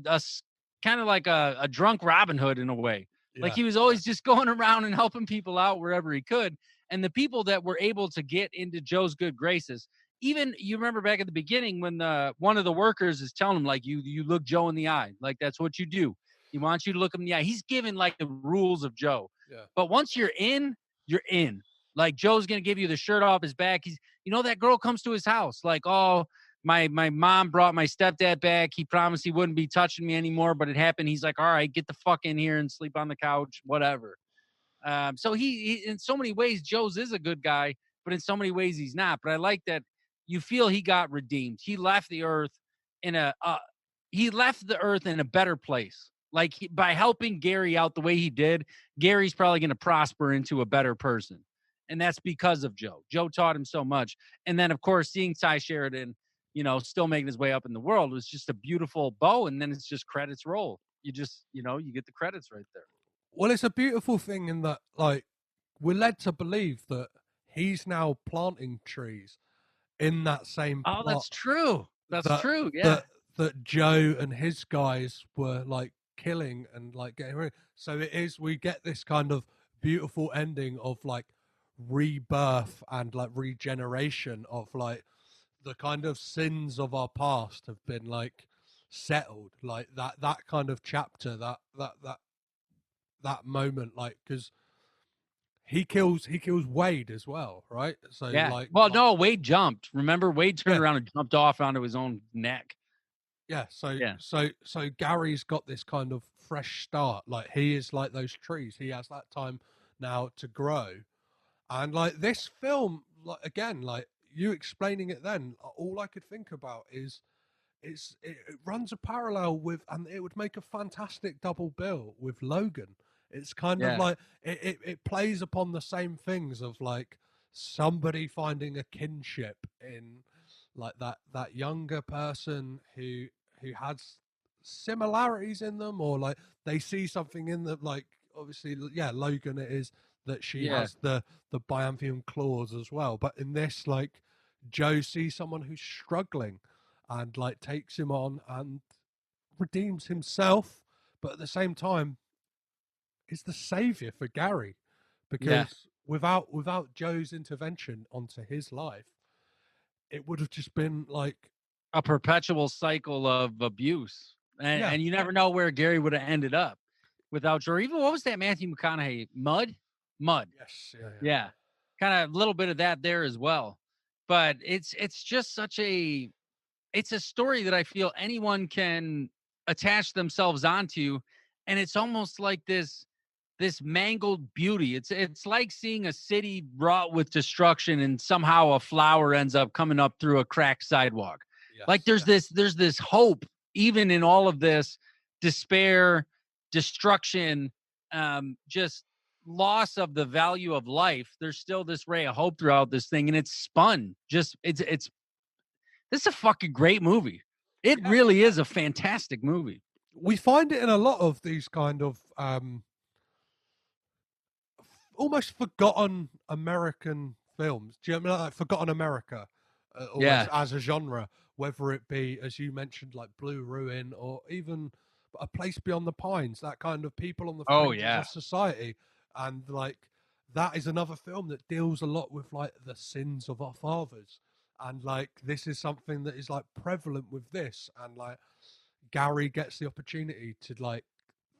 [SPEAKER 2] kind of like a drunk Robin Hood in a way. Yeah. Like he was always just going around and helping people out wherever he could. And the people that were able to get into Joe's good graces, even you remember back at the beginning when one of the workers is telling him, like, you look Joe in the eye. Like, that's what you do. He wants you to look him in the eye. He's giving like the rules of Joe. Yeah. But once you're in, you're in. Like, Joe's going to give you the shirt off his back. He's, that girl comes to his house. Like, oh, my mom brought my stepdad back. He promised he wouldn't be touching me anymore, but it happened. He's like, all right, get the fuck in here and sleep on the couch, whatever. So he in so many ways, Joe's is a good guy, but in so many ways he's not. But I like that you feel he got redeemed. He left the earth in a better place. Like, by helping Gary out the way he did, Gary's probably going to prosper into a better person. And that's because of Joe. Joe taught him so much. And then, of course, seeing Ty Sheridan, still making his way up in the world was just a beautiful bow. And then it's just credits roll. You just, you get the credits right there.
[SPEAKER 1] Well, it's a beautiful thing in that, like, we're led to believe that he's now planting trees in that same plot.
[SPEAKER 2] Oh, that's true. That's true, yeah.
[SPEAKER 1] That Joe and his guys were, like, killing and, like, getting rid of. So we get this kind of beautiful ending of, like, rebirth and, like, regeneration of, like, the kind of sins of our past have been, like, settled. Like, that kind of chapter, that moment, like, because he kills Wade as well, right? So
[SPEAKER 2] yeah.
[SPEAKER 1] like,
[SPEAKER 2] well, no, Wade jumped. Remember, Wade turned around and jumped off onto his own neck.
[SPEAKER 1] Yeah. So Gary's got this kind of fresh start. Like, he is like those trees. He has that time now to grow, and like this film, like, again, like you explaining it, then all I could think about is it runs a parallel with, and it would make a fantastic double bill with Logan. It's kind of
[SPEAKER 2] Yeah.
[SPEAKER 1] like it plays upon the same things of like somebody finding a kinship in like that younger person who has similarities in them, or like they see something in them, like obviously, yeah, Logan, it is that she
[SPEAKER 2] Yeah.
[SPEAKER 1] has the biamphium claws as well, but in this, like, Joe sees someone who's struggling and like takes him on and redeems himself, but at the same time is the savior for Gary,
[SPEAKER 2] Yeah.
[SPEAKER 1] because without Joe's intervention onto his life, it would have just been like,
[SPEAKER 2] A perpetual cycle of abuse.
[SPEAKER 1] Yeah.
[SPEAKER 2] And you never know where Gary would have ended up without Joe. Even what was that Matthew McConaughey? Mud?
[SPEAKER 1] yes, yeah.
[SPEAKER 2] Yeah. Kind of a little bit of that there as well. But it's just such a it's a story that I feel anyone can attach themselves onto. And it's almost like this mangled beauty. It's like seeing a city wrought with destruction and somehow a flower ends up coming up through a cracked sidewalk. Like there's this hope even in all of this despair, destruction, just loss of the value of life. There's still this ray of hope throughout this thing, and it's spun. Just it's this is a fucking great movie. It really is a fantastic movie.
[SPEAKER 1] We find it in a lot of these kind of almost forgotten American films. Do you know, like Forgotten America, almost as a genre, whether it be, as you mentioned, like Blue Ruin, or even A Place Beyond the Pines, that kind of people on the fringes of society. And like that is another film that deals a lot with like the sins of our fathers. And like this is something that is like prevalent with this, and like Gary gets the opportunity to, like,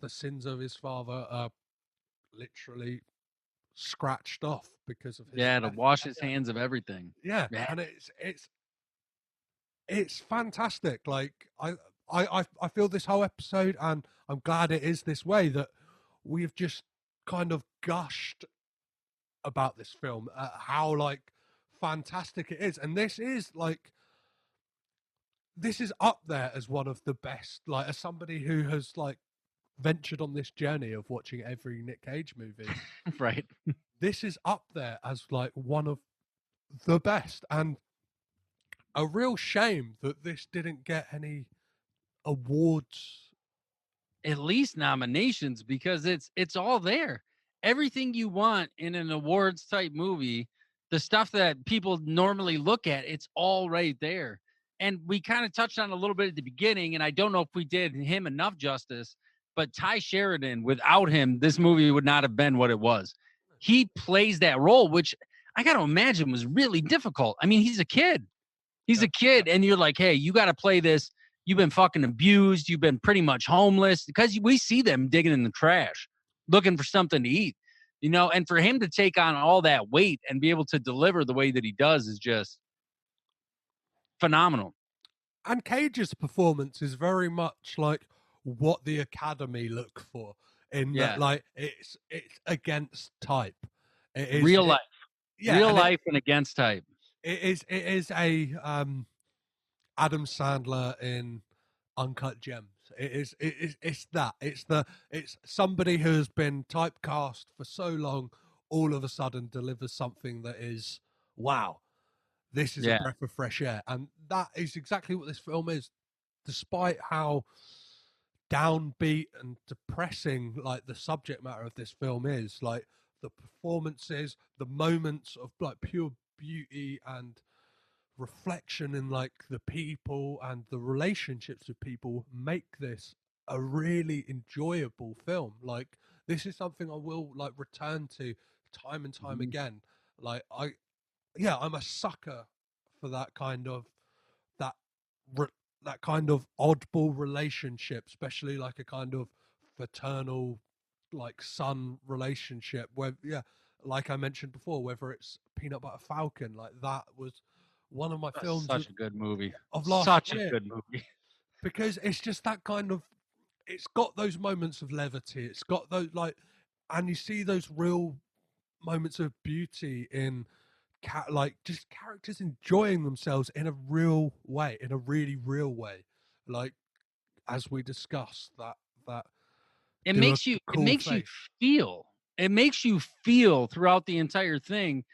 [SPEAKER 1] the sins of his father are literally scratched off because of his
[SPEAKER 2] to
[SPEAKER 1] death.
[SPEAKER 2] wash his hands of everything.
[SPEAKER 1] Yeah, and it's fantastic. Like I feel this whole episode, and I'm glad it is this way, that we've just kind of gushed about this film, how like fantastic it is, and this is up there as one of the best. Like, as somebody who has like ventured on this journey of watching every Nick Cage movie,
[SPEAKER 2] Right.
[SPEAKER 1] this is up there as like one of the best, and a real shame that this didn't get any awards.
[SPEAKER 2] At least nominations, because it's all there. Everything you want in an awards type movie, the stuff that people normally look at, it's all right there. And we kind of touched on a little bit at the beginning, and I don't know if we did him enough justice, but Ty Sheridan, without him, this movie would not have been what it was. He plays that role, which I got to imagine was really difficult. I mean, he's a kid. He's a kid, and you're like, hey, you got to play this. You've been fucking abused. You've been pretty much homeless, because we see them digging in the trash, looking for something to eat, you know, and for him to take on all that weight and be able to deliver the way that he does is just phenomenal.
[SPEAKER 1] And Cage's performance is very much like what the Academy look for, in that, like, it's against type. It is
[SPEAKER 2] real life. Real life and against type.
[SPEAKER 1] It is a Adam Sandler in Uncut Gems. It's somebody who has been typecast for so long, all of a sudden delivers something that is, wow, this is a breath of fresh air. And that is exactly what this film is, despite how downbeat and depressing like the subject matter of this film is. Like, the performances, the moments of like pure beauty and reflection in like the people and the relationships with people make this a really enjoyable film. Like, this is something I will like return to time and time again. Like, I'm a sucker for that kind of that that kind of oddball relationship, especially like a kind of fraternal like son relationship where, like I mentioned before, whether it's Peanut Butter Falcon, like that was one of my films.
[SPEAKER 2] Such a good movie.
[SPEAKER 1] Of last
[SPEAKER 2] Such
[SPEAKER 1] year,
[SPEAKER 2] a good movie.
[SPEAKER 1] because it's just that kind of, it's got those moments of levity. It's got those like, and you see those real moments of beauty in like just characters enjoying themselves in a real way, in a really real way, like as we discussed that
[SPEAKER 2] It
[SPEAKER 1] do a
[SPEAKER 2] makes you
[SPEAKER 1] cool face.
[SPEAKER 2] feel. It makes you feel throughout the entire thing.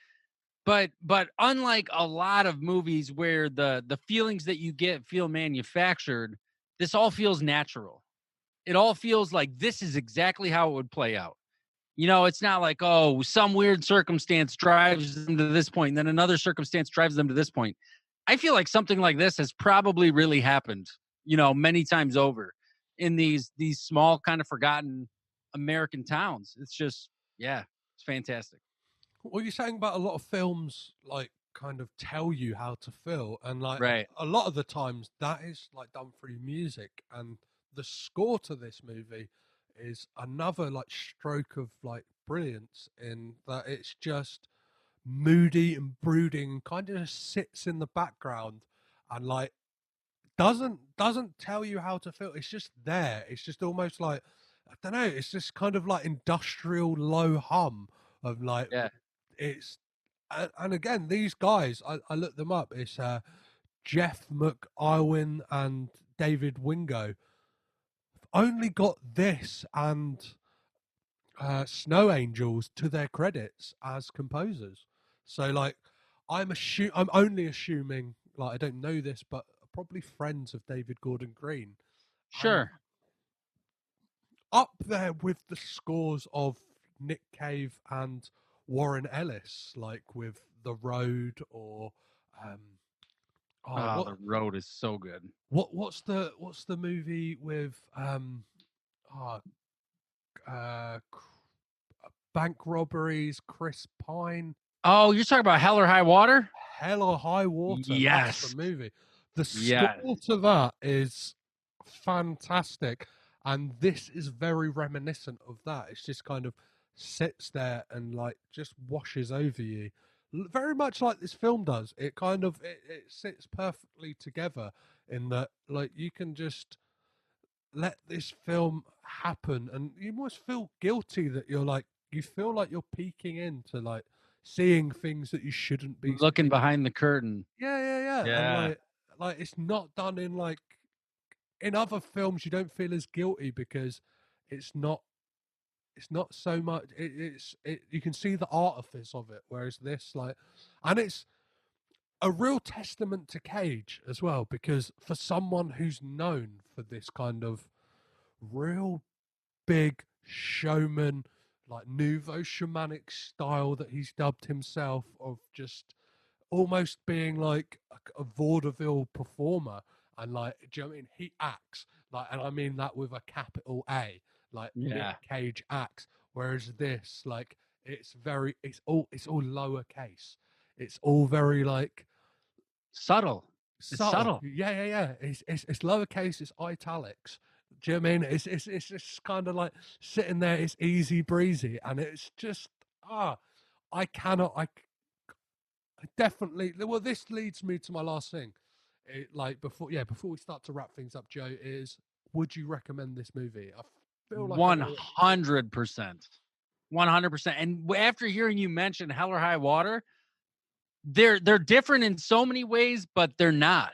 [SPEAKER 2] But unlike a lot of movies where the feelings that you get feel manufactured, this all feels natural. It all feels like this is exactly how it would play out. You know, it's not like, oh, some weird circumstance drives them to this point, and then another circumstance drives them to this point. I feel like something like this has probably really happened, you know, many times over in these small, kind of forgotten American towns. It's just, yeah, it's fantastic.
[SPEAKER 1] What you're saying about a lot of films, like kind of tell you how to feel, and like
[SPEAKER 2] Right.
[SPEAKER 1] a lot of the times that is like done through music, and the score to this movie is another like stroke of like brilliance in that it's just moody and brooding, kind of just sits in the background and like doesn't tell you how to feel. It's just there. It's just almost like, I don't know, it's just kind of like industrial low hum of like,
[SPEAKER 2] Yeah.
[SPEAKER 1] it's and again, these guys, I looked them up. It's Jeff McIlwain and David Wingo. Only got this and Snow Angels to their credits as composers. So like, I'm only assuming, like, I don't know this, but probably friends of David Gordon Green.
[SPEAKER 2] Sure.
[SPEAKER 1] Up there with the scores of Nick Cave and Warren Ellis, like with The Road or
[SPEAKER 2] The Road is so good.
[SPEAKER 1] what's the movie with oh, bank robberies, Chris Pine.
[SPEAKER 2] Oh, you're talking about Hell or High Water?
[SPEAKER 1] Hell or High Water.
[SPEAKER 2] Yes.
[SPEAKER 1] That's the movie. The
[SPEAKER 2] Yes.
[SPEAKER 1] score to that is fantastic. And this is very reminiscent of that. It's just kind of sits there and like just washes over you. Very much like this film does. It kind of it sits perfectly together in that like you can just let this film happen and you almost feel guilty that you're like you feel like you're peeking into like seeing things that you shouldn't be
[SPEAKER 2] Looking
[SPEAKER 1] seeing.
[SPEAKER 2] behind the curtain.
[SPEAKER 1] Yeah.
[SPEAKER 2] Yeah.
[SPEAKER 1] And like it's not done in like in other films you don't feel as guilty because it's not so much you can see the artifice of it, whereas this like, and it's a real testament to Cage as well, because for someone who's known for this kind of real big showman, like nouveau shamanic style that he's dubbed himself, of just almost being like a vaudeville performer, and like, do you know what I mean? He acts like, and I mean that with a capital A, like Nick Cage acts. Whereas this, like, it's all lowercase. It's all very like
[SPEAKER 2] subtle. It's subtle.
[SPEAKER 1] Yeah. It's lowercase. It's italics. Do you know what I mean? It's just kind of like sitting there. It's easy breezy, and it's just I definitely. Well, this leads me to my last thing. Before we start to wrap things up, Joe, is would you recommend this movie? I feel like
[SPEAKER 2] 100%. 100%. And after hearing you mention Hell or High Water, they're different in so many ways, but they're not.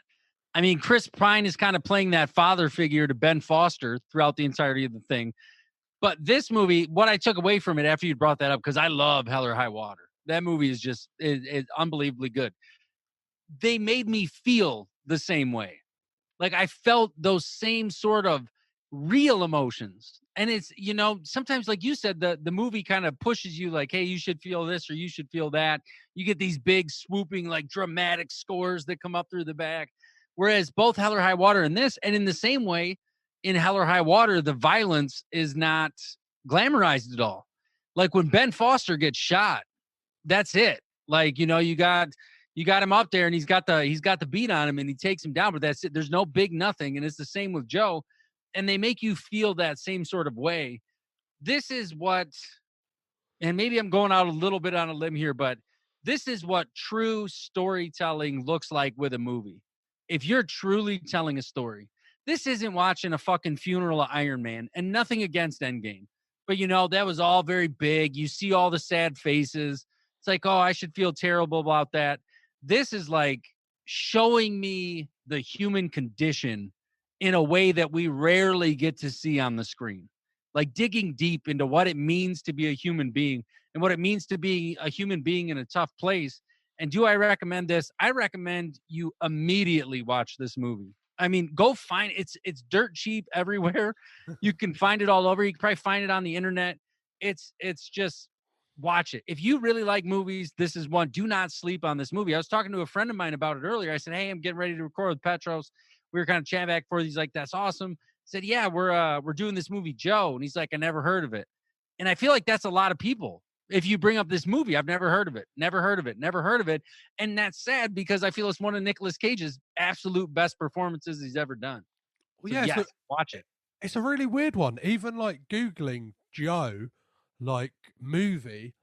[SPEAKER 2] I mean, Chris Pine is kind of playing that father figure to Ben Foster throughout the entirety of the thing. But this movie, what I took away from it after you brought that up, because I love Hell or High Water. That movie is just it's unbelievably good. They made me feel the same way. Like I felt those same sort of real emotions. And it's, you know, sometimes like you said, the movie kind of pushes you like, hey, you should feel this or you should feel that. You get these big swooping, like dramatic scores that come up through the back. Whereas both Hell or High Water and this, and in the same way, in Hell or High Water, the violence is not glamorized at all. Like when Ben Foster gets shot, that's it. Like, you know, you got him up there and he's got the beat on him and he takes him down, but that's it. There's no big nothing. And it's the same with Joe. And they make you feel that same sort of way. This is what, and maybe I'm going out a little bit on a limb here, but this is what true storytelling looks like with a movie. If you're truly telling a story, this isn't watching a fucking funeral of Iron Man, and nothing against Endgame. But, you know, that was all very big. You see all the sad faces. It's like, oh, I should feel terrible about that. This is like showing me the human condition in a way that we rarely get to see on the screen. Like digging deep into what it means to be a human being and what it means to be a human being in a tough place. And do I recommend this? I recommend you immediately watch this movie. I mean, go find it's dirt cheap everywhere. You can find it all over. You can probably find it on the internet. It's just watch it. If you really like movies, this is one. Do not sleep on this movie. I was talking to a friend of mine about it earlier. I said, hey, I'm getting ready to record with Petros. We were kind of chatting back for. He's like, that's awesome. I said, yeah, we're doing this movie, Joe. And he's like, I never heard of it. And I feel like that's a lot of people. If you bring up this movie, I've never heard of it, never heard of it, never heard of it. And that's sad because I feel it's one of Nicolas Cage's absolute best performances he's ever done.
[SPEAKER 1] Well,
[SPEAKER 2] So
[SPEAKER 1] yeah,
[SPEAKER 2] yes, watch it.
[SPEAKER 1] It's a really weird one. Even like Googling Joe, like movie,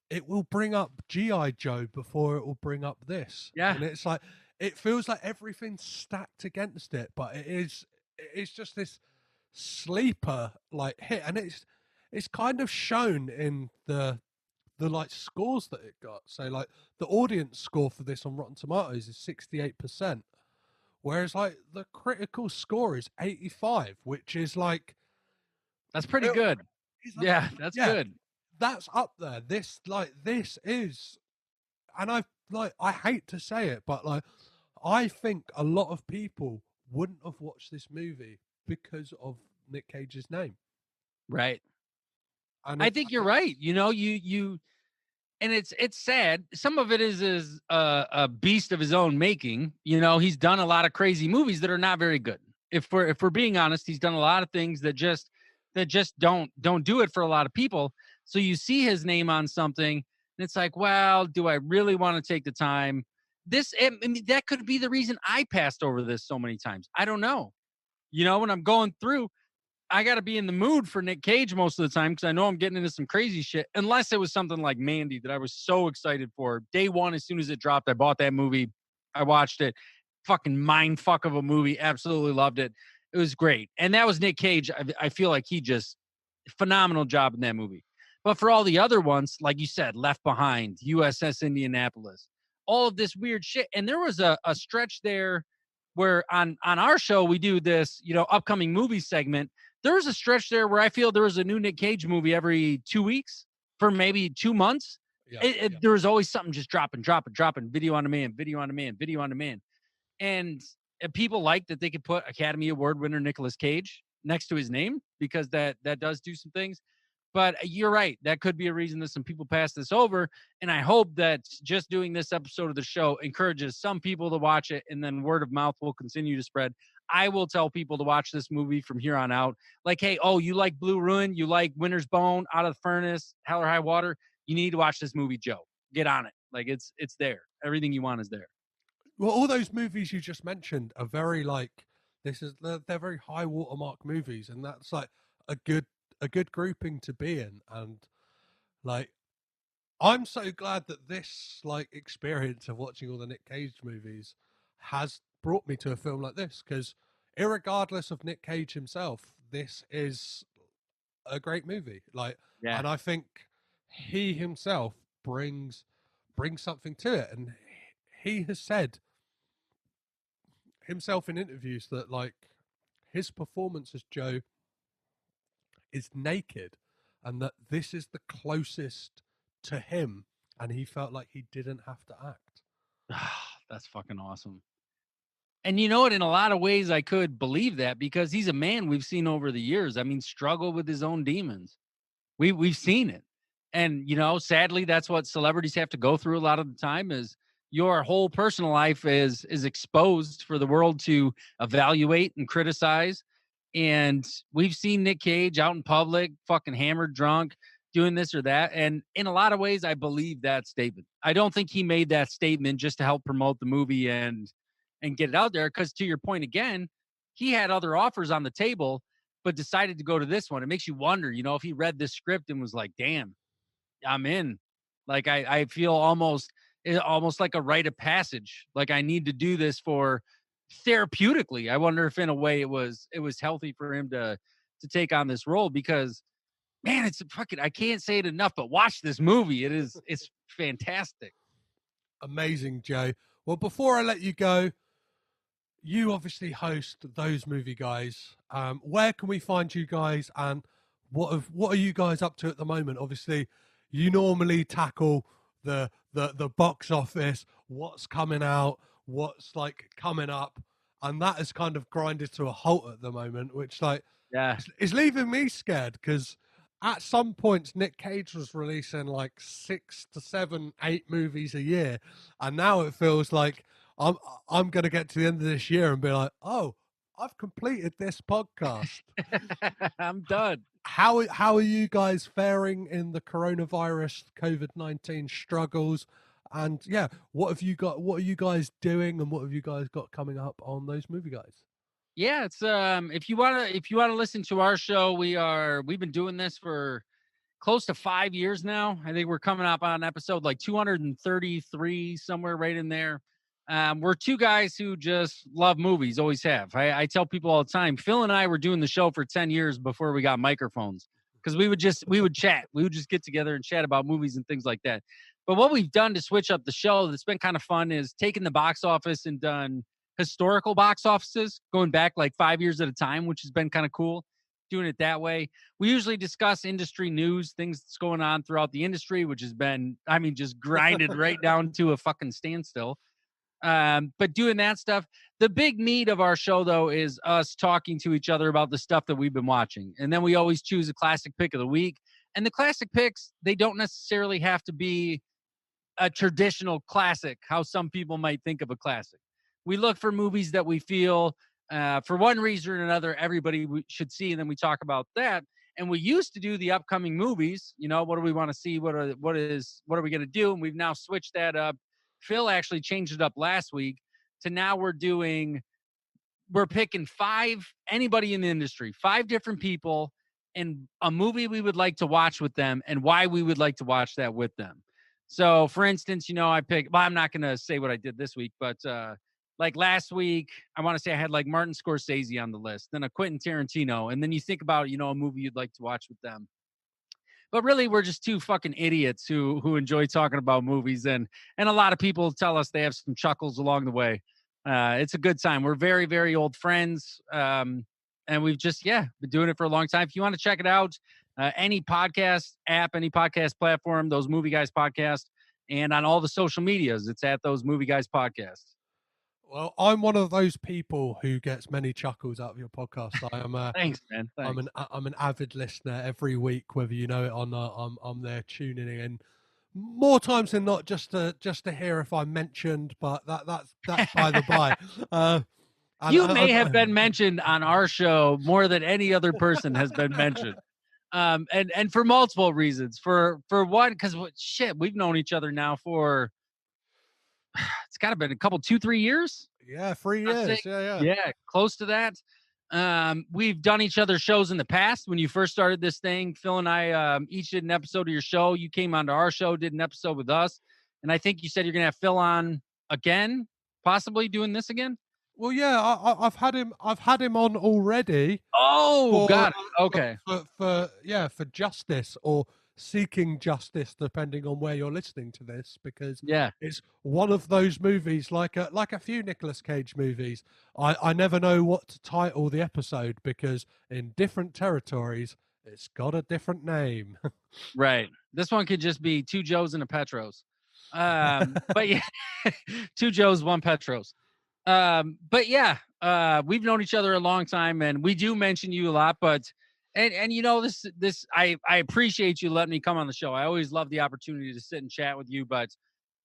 [SPEAKER 1] it will bring up G.I. Joe before it will bring up this.
[SPEAKER 2] Yeah.
[SPEAKER 1] And it's like, it feels like everything's stacked against it, but it's just this sleeper like hit. And it's kind of shown in the like scores that it got. So like the audience score for this on Rotten Tomatoes is 68%. Whereas like the critical score is 85, which is like,
[SPEAKER 2] that's pretty good. Yeah, that's good.
[SPEAKER 1] That's up there. This is, and I hate to say it, but like I think a lot of people wouldn't have watched this movie because of Nick Cage's name.
[SPEAKER 2] Right.
[SPEAKER 1] And
[SPEAKER 2] I think you're right. You know, you and it's sad. Some of it is a beast of his own making. You know, he's done a lot of crazy movies that are not very good. If we're being honest, he's done a lot of things that just don't do it for a lot of people. So you see his name on something, and it's like, well, do I really want to take the time? I mean, that could be the reason I passed over this so many times. I don't know. You know, when I'm going through, I got to be in the mood for Nick Cage most of the time because I know I'm getting into some crazy shit. Unless it was something like Mandy that I was so excited for. Day one, as soon as it dropped, I bought that movie. I watched it. Fucking mind fuck of a movie. Absolutely loved it. It was great. And that was Nick Cage. I feel like he just phenomenal job in that movie. But for all the other ones, like you said, Left Behind, USS Indianapolis, all of this weird shit. And there was a stretch there where on our show, we do this, you know, upcoming movie segment. There's a stretch there where I feel there was a new Nick Cage movie every 2 weeks for maybe 2 months. Yeah, there was always something just dropping, video on demand. And people like that they could put Academy Award winner Nicolas Cage next to his name because that does do some things. But you're right. That could be a reason that some people pass this over. And I hope that just doing this episode of the show encourages some people to watch it, and then word of mouth will continue to spread. I will tell people to watch this movie from here on out. Like, hey, oh, you like Blue Ruin? You like Winter's Bone, Out of the Furnace, Hell or High Water? You need to watch this movie, Joe. Get on it. Like, it's there. Everything you want is there.
[SPEAKER 1] Well, all those movies you just mentioned are very like, they're very high watermark movies, and that's like a good grouping to be in. And like, I'm so glad that this like experience of watching all the Nick Cage movies has brought me to a film like this, because irregardless of Nick Cage himself, this is a great movie. Like, yeah. And I think he himself brings something to it, and he has said himself in interviews that like his performance as Joe is naked, and that this is the closest to him, and he felt like he didn't have to act.
[SPEAKER 2] That's fucking awesome. And you know what? In a lot of ways, I could believe that, because he's a man we've seen over the years. I mean, struggle with his own demons. We've seen it. And, you know, sadly, that's what celebrities have to go through a lot of the time, is your whole personal life is exposed for the world to evaluate and criticize. And we've seen Nick Cage out in public, fucking hammered, drunk, doing this or that. And in a lot of ways, I believe that statement. I don't think he made that statement just to help promote the movie and get it out there. Because to your point again, he had other offers on the table, but decided to go to this one. It makes you wonder, you know, if he read this script and was like, damn, I'm in. Like, I feel almost like a rite of passage. Like, I need to do this for therapeutically. I wonder if in a way it was healthy for him to take on this role, because man, it's fucking, I can't say it enough, but watch this movie. It's fantastic.
[SPEAKER 1] Amazing, Joe. Well, before I let you go, you obviously host Those Movie Guys. Where can we find you guys, and what are you guys up to at the moment? Obviously, you normally tackle the box office, what's coming out, what's like coming up, and that is kind of grinded to a halt at the moment, which is leaving me scared, because at some points Nick Cage was releasing like 6 to 7, 8 movies a year, and now it feels like I'm going to get to the end of this year and be like, oh, I've completed this podcast.
[SPEAKER 2] I'm done.
[SPEAKER 1] How are you guys faring in the coronavirus COVID-19 struggles? And yeah, what are you guys doing, and what have you guys got coming up on Those Movie Guys?
[SPEAKER 2] Yeah, it's if you wanna listen to our show, we've been doing this for close to 5 years now. I think we're coming up on episode like 233, somewhere right in there. We're two guys who just love movies, always have. I tell people all the time, Phil and I were doing the show for 10 years before we got microphones, because we would chat. We would just get together and chat about movies and things like that. But what we've done to switch up the show that's been kind of fun is taking the box office and done historical box offices, going back like 5 years at a time, which has been kind of cool, doing it that way. We usually discuss industry news, things that's going on throughout the industry, which has been, I mean, just grinded right down to a fucking standstill. But doing that stuff, the big meat of our show, though, is us talking to each other about the stuff that we've been watching. And then we always choose a classic pick of the week. And the classic picks, they don't necessarily have to be a traditional classic, how some people might think of a classic. We look for movies that we feel, for one reason or another, everybody should see, and then we talk about that. And we used to do the upcoming movies. You know, what do we want to see? What are we going to do? And we've now switched that up. Phil actually changed it up last week to now we're picking 5, anybody in the industry, 5 different people, and a movie we would like to watch with them and why we would like to watch that with them. So, for instance, you know, I'm not going to say what I did this week, but like last week, I want to say I had like Martin Scorsese on the list, then a Quentin Tarantino, and then you think about, you know, a movie you'd like to watch with them. But really, we're just 2 fucking idiots who enjoy talking about movies, and a lot of people tell us they have some chuckles along the way. It's a good time. We're very, very old friends, and we've just, been doing it for a long time. If you want to check it out, any podcast app, any podcast platform, Those Movie Guys Podcast, and on all the social medias, it's at Those Movie Guys Podcast.
[SPEAKER 1] Well, I'm one of those people who gets many chuckles out of your podcast. I am.
[SPEAKER 2] Thanks, man. Thanks.
[SPEAKER 1] I'm an avid listener every week, whether you know it or not. I'm there tuning in more times than not, just to hear if I'm mentioned. But that's by the by.
[SPEAKER 2] You may have been mentioned on our show more than any other person has been mentioned. And for multiple reasons. For one, because we've known each other now for, it's got to be a couple, 2-3 years.
[SPEAKER 1] Yeah, 3 years.
[SPEAKER 2] Yeah, close to that. We've done each other's shows in the past. When you first started this thing, Phil and I each did an episode of your show. You came onto our show, did an episode with us, and I think you said you're gonna have Phil on again, possibly doing this again.
[SPEAKER 1] Well, yeah, I've had him on already.
[SPEAKER 2] Oh, got it. Okay.
[SPEAKER 1] For justice or seeking justice, depending on where you're listening to this, because it's one of those movies, like a few Nicolas Cage movies. I never know what to title the episode, because in different territories it's got a different name.
[SPEAKER 2] Right. This one could just be 2 Joes and a Petros. But yeah, 2 Joes, 1 Petros. But yeah, we've known each other a long time, and we do mention you a lot, but and you know, this I appreciate you letting me come on the show. I always love the opportunity to sit and chat with you, but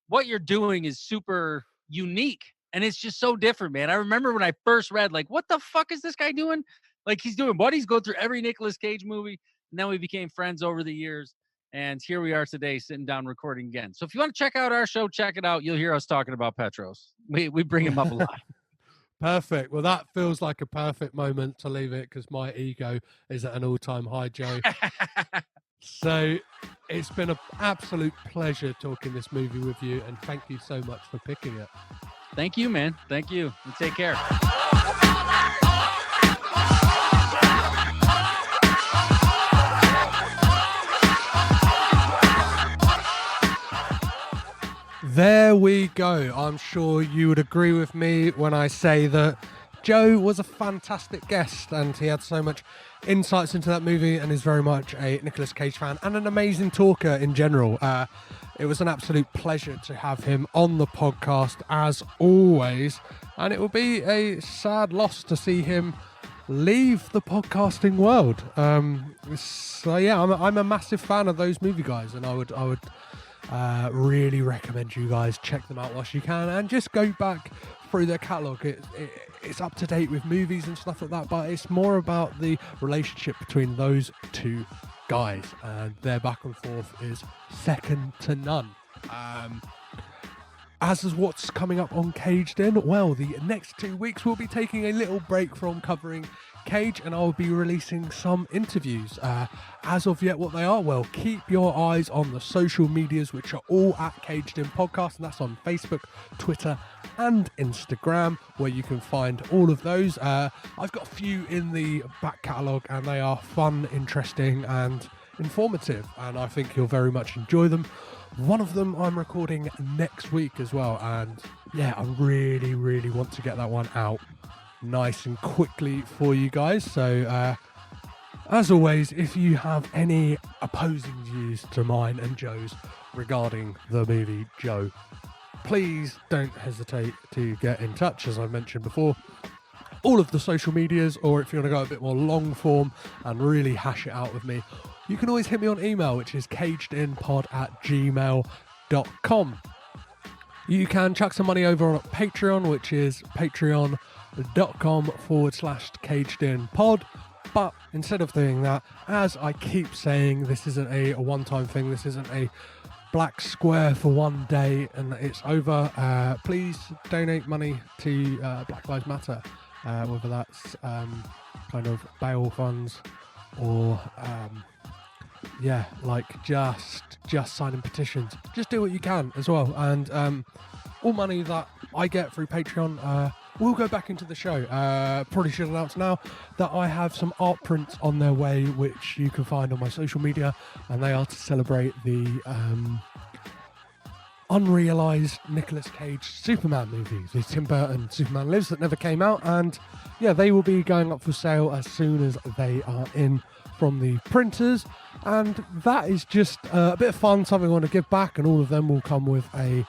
[SPEAKER 2] what you're doing is super unique, and it's just so different, man. I remember when I first read, like, what the fuck is this guy doing? Like, he's doing what? He's going through every Nicolas Cage movie, and then we became friends over the years, and here we are today sitting down recording again. So if you want to check out our show, check it out. You'll hear us talking about Petros. We bring him up a lot.
[SPEAKER 1] Perfect. Well, that feels like a perfect moment to leave it, because my ego is at an all-time high, Joe. So it's been an absolute pleasure talking this movie with you, and thank you so much for picking it.
[SPEAKER 2] Thank you, man. Thank you. And take care.
[SPEAKER 1] There we go. I'm sure you would agree with me when I say that Joe was a fantastic guest and he had so much insights into that movie and is very much a Nicolas Cage fan and an amazing talker in general. It was an absolute pleasure to have him on the podcast as always, and it would be a sad loss to see him leave the podcasting world. So yeah, I'm a massive fan of those movie guys, and I would really recommend you guys check them out whilst you can and just go back through their catalogue. It's up to date with movies and stuff like that, but it's more about the relationship between those two guys, and their back and forth is second to none. As is what's coming up on Caged In, well, the next 2 weeks we'll be taking a little break from covering Cage, and I'll be releasing some interviews. As of yet, what they are, well, keep your eyes on the social medias, which are all at Caged In Podcast, and that's on Facebook, Twitter, and Instagram, where you can find all of those. I've got a few in the back catalogue, and they are fun, interesting, and informative, and I think you'll very much enjoy them. One of them I'm recording next week as well, and yeah, I really, really want to get that one out nice and quickly for you guys. So as always, if you have any opposing views to mine and Joe's regarding the movie Joe, please don't hesitate to get in touch, as I mentioned before. All of the social medias, or if you want to go a bit more long form and really hash it out with me, you can always hit me on email, which is cagedinpod@gmail.com. You can chuck some money over on Patreon, which is patreon.com/cagedinpod. But instead of doing that, as I keep saying, this isn't a one-time thing. This isn't a black square for one day and it's over. Please donate money to Black Lives Matter, whether that's kind of bail funds or just signing petitions. Just do what you can as well, and all money that I get through Patreon will go back into the show. Probably should announce now that I have some art prints on their way, which you can find on my social media, and they are to celebrate the unrealised Nicolas Cage Superman movie, the Tim Burton Superman Lives that never came out, and yeah, they will be going up for sale as soon as they are in from the printers, and that is just a bit of fun, something I want to give back, and all of them will come with a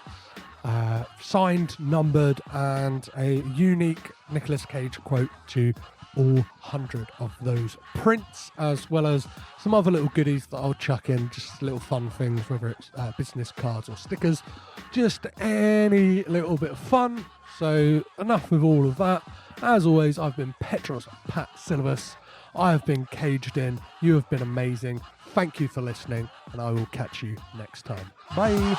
[SPEAKER 1] signed, numbered, and a unique Nicolas Cage quote to all 100 of those prints, as well as some other little goodies that I'll chuck in, just little fun things, whether it's business cards or stickers, just any little bit of fun. So enough with all of that. As always, I've been Petros Pat Silvus. I have been Caged In. You have been amazing. Thank you for listening, and I will catch you next time. Bye.